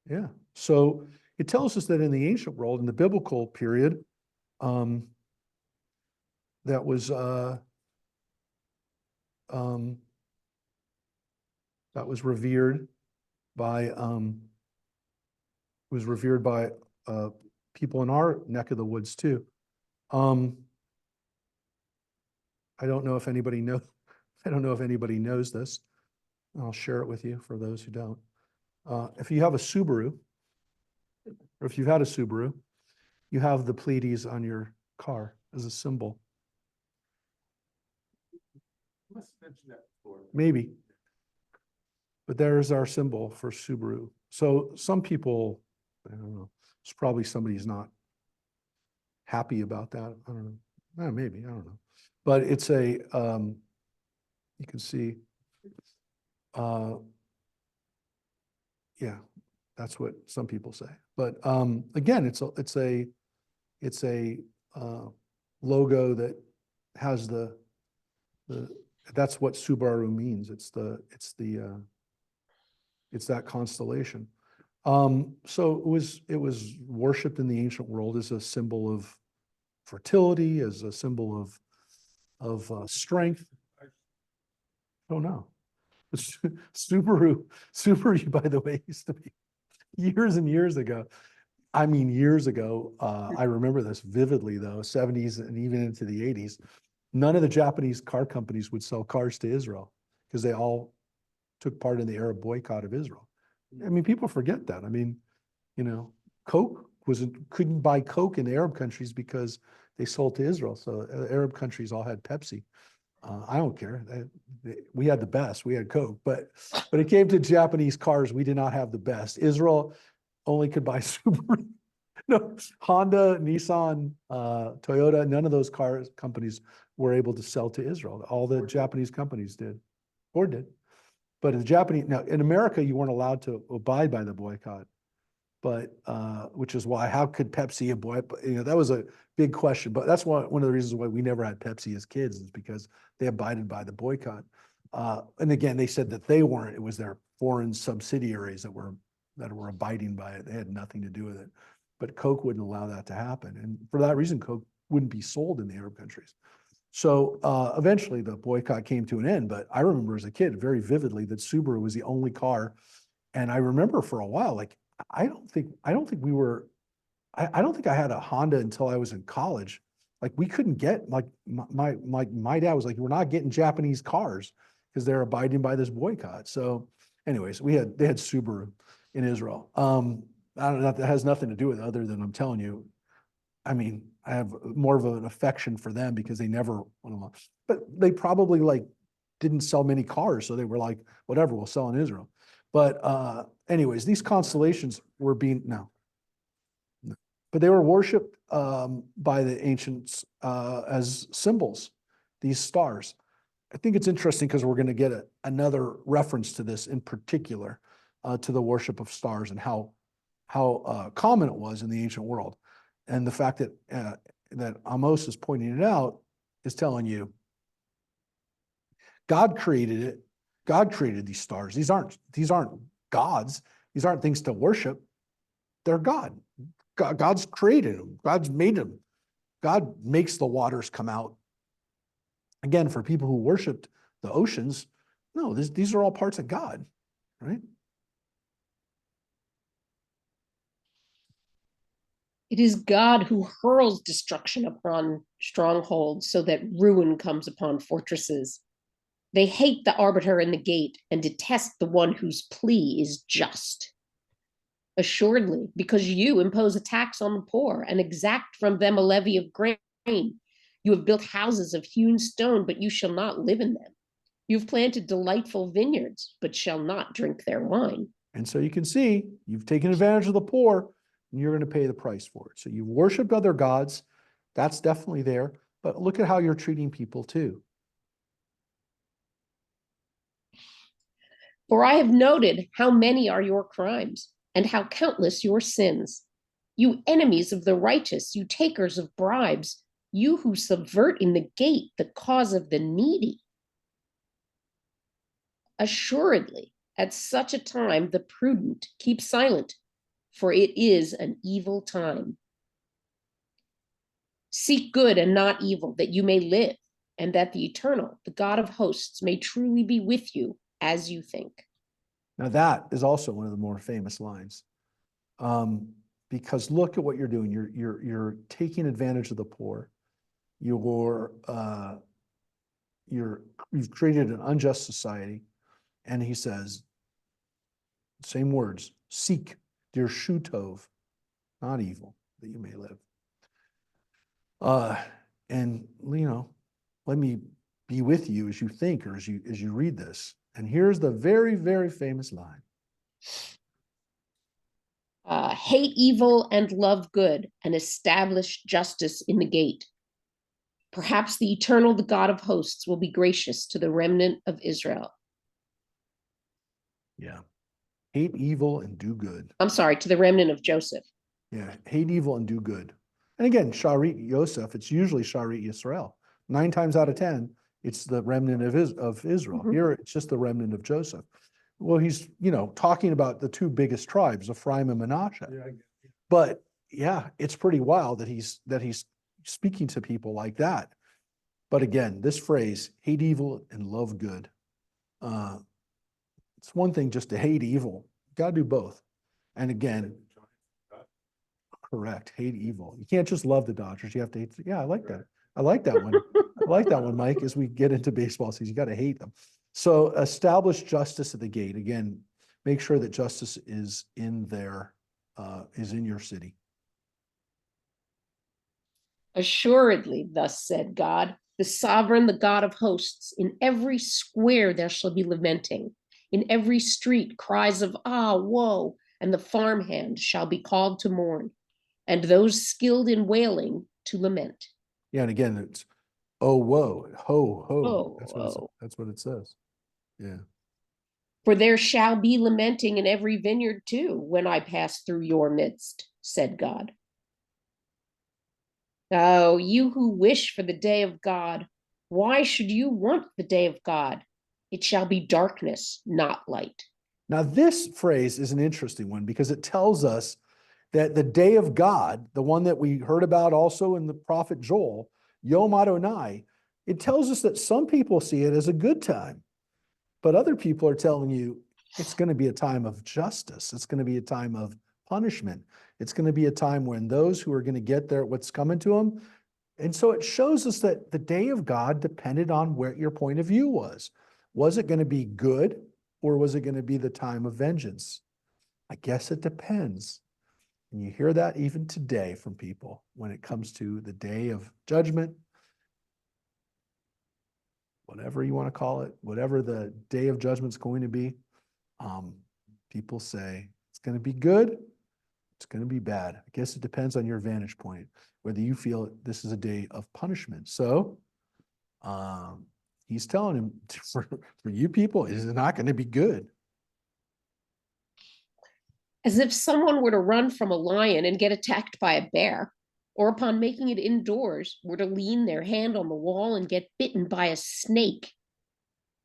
Yeah. So it tells us that in the ancient world, in the biblical period, that was revered by people in our neck of the woods too. I don't know if anybody knows this. I'll share it with you for those who don't. If you have a Subaru, or if you've had a Subaru, you have the Pleiades on your car as a symbol. Must mention that before. Maybe. But there's our symbol for Subaru. So some people, I don't know, it's probably somebody's not happy about that. I don't know. Maybe, I don't know. But it's a, you can see, yeah, that's what some people say. But again, it's a logo that has the that's what Subaru means. It's that constellation. So it was worshipped in the ancient world as a symbol of fertility, as a symbol of strength. I don't know. Subaru, by the way, used to be years and years ago. I mean, years ago, I remember this vividly though, 70s and even into the 80s. None of the Japanese car companies would sell cars to Israel because they all took part in the Arab boycott of Israel. I mean, people forget that. I mean, Coke couldn't buy Coke in the Arab countries because they sold to Israel. So Arab countries all had Pepsi. I don't care. We had the best. We had Coke, but it came to Japanese cars. We did not have the best. Israel only could buy Subaru. No, Honda, Nissan, Toyota, none of those car companies were able to sell to Israel. All the Japanese companies did, or did. But now in America, you weren't allowed to abide by the boycott. But which is why, how could Pepsi that was a big question. But that's one of the reasons why we never had Pepsi as kids, is because they abided by the boycott. And again, they said that they weren't. It was their foreign subsidiaries that were abiding by it. They had nothing to do with it. But Coke wouldn't allow that to happen. And for that reason, Coke wouldn't be sold in the Arab countries. So eventually the boycott came to an end. But I remember as a kid very vividly that Subaru was the only car. And I remember for a while, like, I don't think I don't think I had a Honda until I was in college. Like, we couldn't get, like, my dad was like, we're not getting Japanese cars because they're abiding by this boycott. So anyways, they had Subaru in Israel. I don't know, that has nothing to do with it other than I'm telling you, I mean, I have more of an affection for them because they never went along, but they probably like didn't sell many cars. So they were like, whatever, we'll sell in Israel. But anyways, these constellations were but they were worshipped by the ancients as symbols, these stars. I think it's interesting because we're going to get another reference to this in particular, to the worship of stars and how common it was in the ancient world. And the fact that Amos is pointing it out is telling you God created it. God created these stars. These aren't gods. These aren't things to worship. They're God. God's created them. God's made them. God makes the waters come out. Again, for people who worshiped the oceans, no, these are all parts of God, right? It is God who hurls destruction upon strongholds so that ruin comes upon fortresses. They hate the arbiter in the gate and detest the one whose plea is just. Assuredly, because you impose a tax on the poor and exact from them a levy of grain. You have built houses of hewn stone, but you shall not live in them. You've planted delightful vineyards, but shall not drink their wine. And so you can see you've taken advantage of the poor and you're going to pay the price for it. So you've worshiped other gods. That's definitely there. But look at how you're treating people too. For I have noted how many are your crimes and how countless your sins. You enemies of the righteous, you takers of bribes, you who subvert in the gate the cause of the needy. Assuredly, at such a time, the prudent keep silent, for it is an evil time. Seek good and not evil, that you may live, and that the Eternal, the God of hosts, may truly be with you as you think. Now that is also one of the more famous lines. Because look at what you're doing. You're taking advantage of the poor. You've created an unjust society. And he says, same words, seek dear shutov, not evil, that you may live. And let me be with you as you think, or as you read this. And here's the very, very famous line. Hate evil and love good, and establish justice in the gate. Perhaps the Eternal, the God of hosts, will be gracious to the remnant of Israel. Yeah. Hate evil and do good. I'm sorry, to the remnant of Joseph. Yeah. Hate evil and do good. And again, Sharit Yosef, it's usually Sharit Yisrael. 9 times out of 10, it's the remnant of Israel. Mhm. Here, it's just the remnant of Joseph. Well, he's, talking about the 2 biggest tribes, Ephraim and Manasseh. Yeah, But yeah, it's pretty wild that he's speaking to people like that. But again, this phrase, hate evil and love good. It's one thing just to hate evil. You got to do both. And again, correct, hate evil. You can't just love the Dodgers. You have to hate. Yeah, I like that. I like that one. I like that one, Mike, as we get into baseball season. You got to hate them. So establish justice at the gate. Again, make sure that justice is in your city. Assuredly, thus said God, the sovereign, the God of hosts, in every square there shall be lamenting. In every street, cries of, ah, woe, and the farmhand shall be called to mourn, and those skilled in wailing to lament. Yeah, and again, it's oh woe, ho ho. Oh, That's what it says. Yeah. For there shall be lamenting in every vineyard too, when I pass through your midst, said God. Oh, you who wish for the day of God, why should you want the day of God? It shall be darkness, not light. Now, this phrase is an interesting one because it tells us that the day of God, the one that we heard about also in the prophet Joel, Yom Adonai, it tells us that some people see it as a good time, but other people are telling you it's going to be a time of justice. It's going to be a time of punishment. It's going to be a time when those who are going to get what's coming to them. And so it shows us that the day of God depended on where your point of view was. Was it going to be good, or was it going to be the time of vengeance? I guess it depends. And you hear that even today from people when it comes to the day of judgment, whatever you want to call it, whatever the day of judgment's going to be. People say it's going to be good, it's going to be bad. I guess it depends on your vantage point, whether you feel this is a day of punishment. So he's telling him, for you people, it is not going to be good. As if someone were to run from a lion and get attacked by a bear, or upon making it indoors, were to lean their hand on the wall and get bitten by a snake.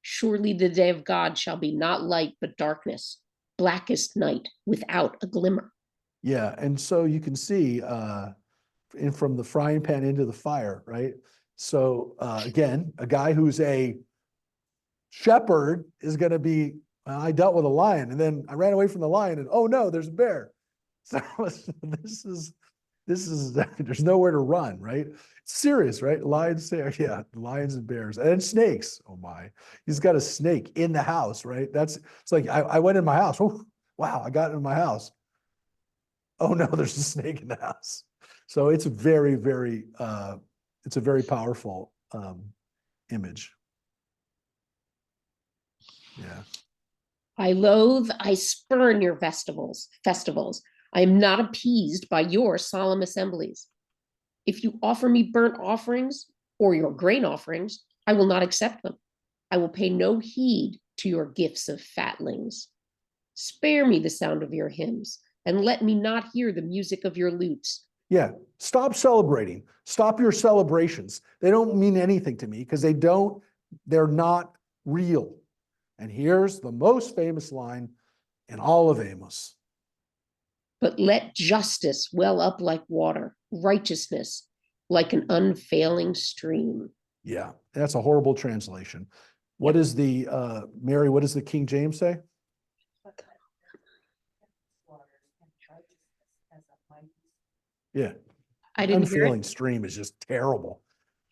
Surely the day of God shall be not light, but darkness, blackest night, without a glimmer. Yeah, and so you can see from the frying pan into the fire, right? So again, a guy who's a shepherd is going to be, I dealt with a lion, and then I ran away from the lion, and oh no, there's a bear. So this is there's nowhere to run, right? It's serious, right? Lions, yeah, lions and bears, and snakes. Oh my, he's got a snake in the house, right? It's like I went in my house. Oh, wow, I got in my house. Oh no, there's a snake in the house. So it's very, very, it's a very powerful image. Yeah. I loathe, I spurn your festivals. I am not appeased by your solemn assemblies. If you offer me burnt offerings or your grain offerings, I will not accept them. I will pay no heed to your gifts of fatlings. Spare me the sound of your hymns, and let me not hear the music of your lutes. Yeah, stop celebrating. Stop your celebrations. They don't mean anything to me because they're not real. And here's the most famous line in all of Amos. but let justice well up like water, righteousness like an unfailing stream. Yeah, that's a horrible translation. What is the, Mary, what does the King James say? Yeah, I didn't hear unfailing it. stream is just terrible.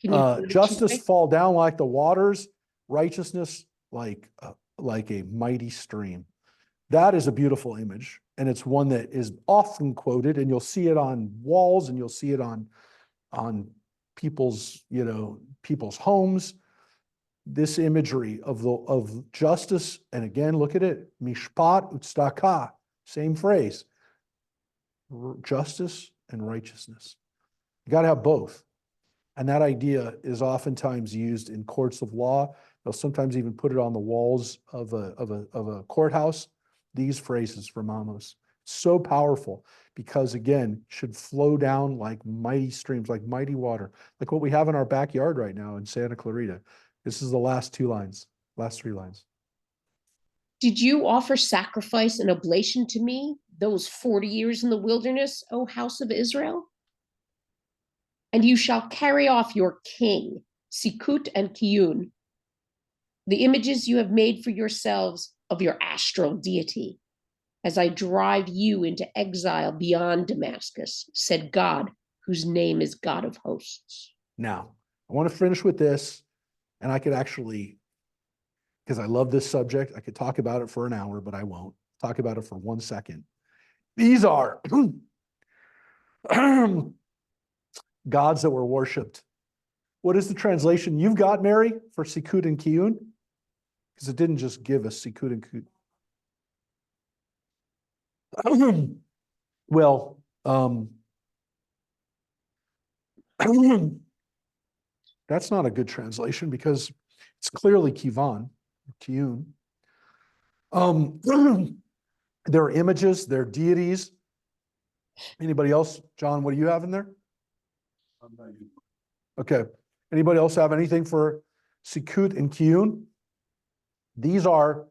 Can you put it Justice to me? fall down like the waters, righteousness like a mighty stream. That is a beautiful image, and it's one that is often quoted, and you'll see it on walls, and you'll see it on people's, people's homes. This imagery of justice, and again, look at it, mishpat utstaka, same phrase, justice and righteousness. You got to have both. And that idea is oftentimes used in courts of law. They'll sometimes even put it on the walls of a courthouse. These phrases from Amos, so powerful, because again, should flow down like mighty streams, like mighty water, like what we have in our backyard right now in Santa Clarita. This is the last three lines. Did you offer sacrifice and oblation to me those 40 years in the wilderness, O house of Israel? And you shall carry off your king, Sikut and Kiyun, the images you have made for yourselves of your astral deity, as I drive you into exile beyond Damascus, said God, whose name is God of hosts. Now, I want to finish with this, and I could actually, because I love this subject, I could talk about it for an hour, but I won't. Talk about it for 1 second. These are gods that were worshipped. What is the translation you've got, Mary, for Sikut and Kiyun? Because it didn't just give us Sikut and Kiyun. Well, that's not a good translation because it's clearly Kivan, Kiyun. They're images, they're deities. Anybody else? John, what do you have in there? Okay. Anybody else have anything for Sikut and Kiyun? These are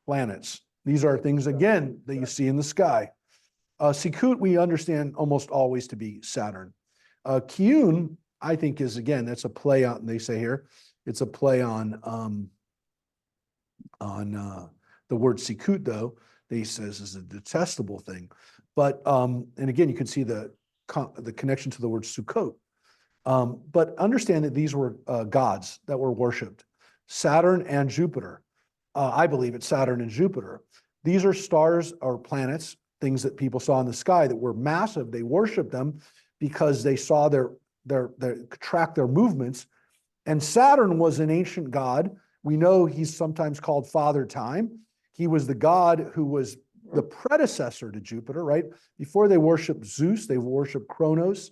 planets. These are things, again, that you see in the sky. Sikut, we understand almost always to be Saturn. Kiyun, I think, is, again, that's a play on, they say here, it's a play on the word Sikut, though, they says is a detestable thing. But, and again, you can see the connection to the word Sukkot. But understand that these were gods that were worshipped, Saturn and Jupiter. I believe it's Saturn and Jupiter. These are stars or planets, things that people saw in the sky that were massive. They worshiped them because they saw track their movements. And Saturn was an ancient god. We know he's sometimes called Father Time. He was the god who was the predecessor to Jupiter, right? Before they worshiped Zeus, they worshiped Kronos,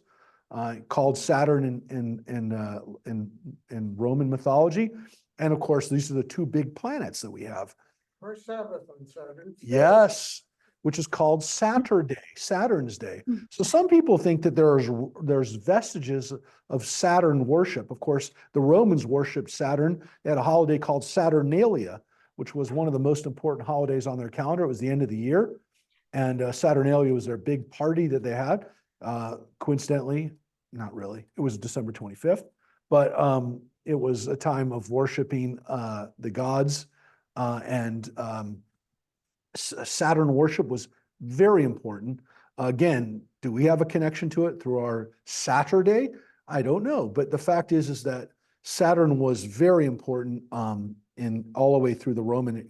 called Saturn in Roman mythology. And of course, these are the two big planets that we have. First Sabbath on Saturday. Yes, which is called Saturday, Saturn's Day. So some people think that there's vestiges of Saturn worship. Of course, the Romans worshiped Saturn. They had a holiday called Saturnalia, which was one of the most important holidays on their calendar. It was the end of the year. And Saturnalia was their big party that they had. Coincidentally, not really, it was December 25th, but it was a time of worshiping the gods, and Saturn worship was very important. Again, do we have a connection to it through our Saturday? I don't know, but the fact is that Saturn was very important in all the way through the Roman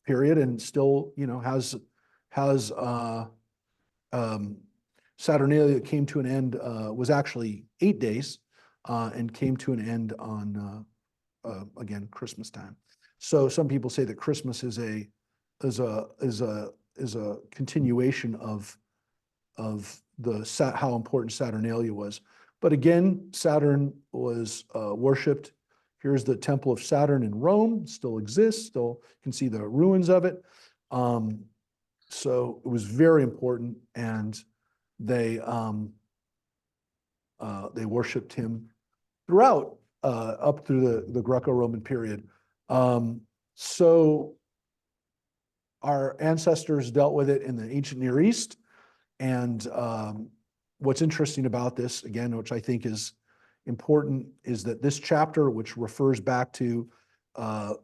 period, and still, has Saturnalia came to an end, was actually 8 days, and came to an end on again Christmas time. So some people say that Christmas is a continuation of how important Saturnalia was. But again, Saturn was worshipped. Here's the Temple of Saturn in Rome, still exists. Still, you can see the ruins of it. So it was very important, and they worshipped him throughout up through the Greco-Roman period. So our ancestors dealt with it in the ancient Near East. And what's interesting about this, again, which I think is important, is that this chapter, which refers back to the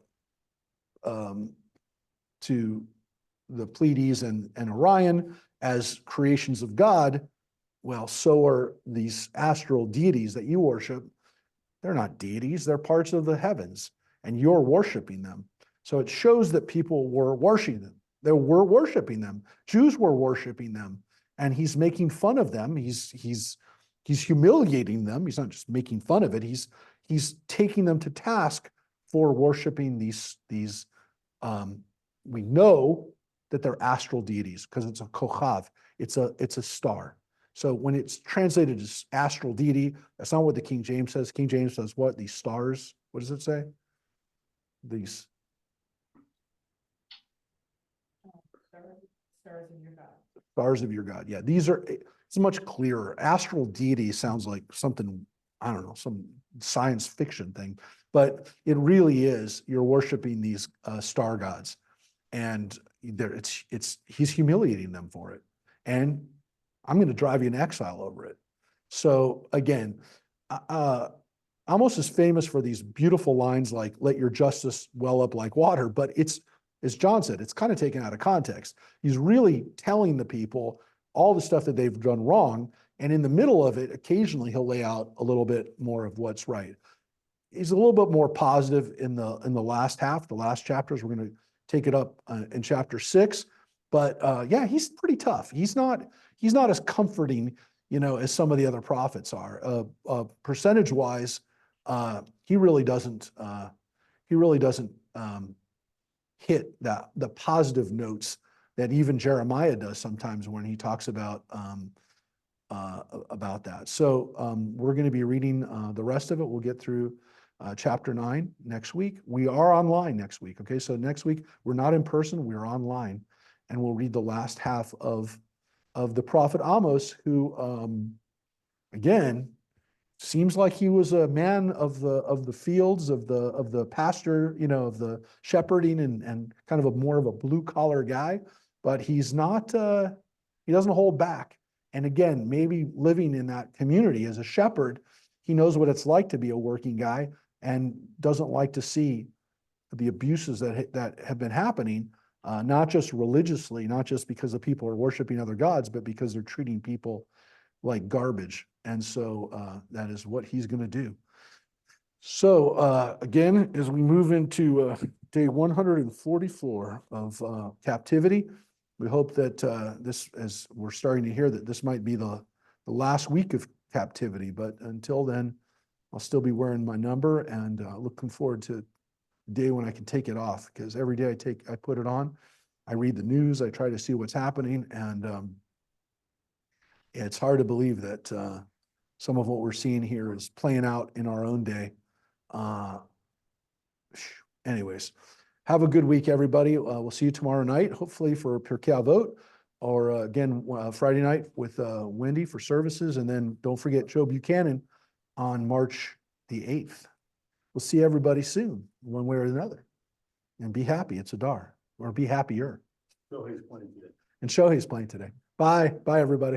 Pleiades and Orion as creations of God, well, so are these astral deities that you worship. They're not deities, they're parts of the heavens, and you're worshiping them. So it shows that people were worshiping them. They were worshiping them. Jews were worshiping them, and he's making fun of them. He's humiliating them. He's not just making fun of it. He's taking them to task for worshiping these. We know that they're astral deities because it's a kochav. It's a star. So when it's translated as astral deity, that's not what the King James says. King James says what? These stars. What does it say? These Stars of your God. stars of your God. Yeah, these are, it's much clearer. Astral deity sounds like something, I don't know, some science fiction thing, but it really is, you're worshiping these star gods. And he's humiliating them for it. And I'm going to drive you in exile over it. So again, Amos is famous for these beautiful lines like, let your justice well up like water, but it's, as John said, it's kind of taken out of context. He's really telling the people all the stuff that they've done wrong. And in the middle of it, occasionally he'll lay out a little bit more of what's right. He's a little bit more positive in the last half, the last chapters. We're going to take it up in chapter 6. But yeah, he's pretty tough. He's not as comforting, as some of the other prophets are. Percentage wise, he really doesn't hit the positive notes that even Jeremiah does sometimes when he talks about that. So we're going to be reading the rest of it. We'll get through chapter 9 next week. We are online next week. Okay, so next week we're not in person, we're online, and we'll read the last half of the prophet Amos, who again seems like he was a man of the fields, of the pasture, of the shepherding, and kind of more of a blue collar guy, but he's not. He doesn't hold back. And again, maybe living in that community as a shepherd, he knows what it's like to be a working guy and doesn't like to see the abuses that have been happening, not just religiously, not just because the people are worshiping other gods, but because they're treating people like garbage. And so that is what he's going to do. So again, as we move into day 144 of captivity, we hope that this, as we're starting to hear, that this might be the last week of captivity. But until then, I'll still be wearing my number, and looking forward to the day when I can take it off, because every day I put it on, I read the news, I try to see what's happening, and it's hard to believe that some of what we're seeing here is playing out in our own day. Anyways, have a good week, everybody. We'll see you tomorrow night, hopefully for Pirkei Avot, or again, Friday night with Wendy for services. And then don't forget Joe Buchanan on March the 8th. We'll see everybody soon, one way or another. And be happy, it's Adar, or be happier. Shohei's playing today. And Shohei's playing today. Bye. Bye, everybody.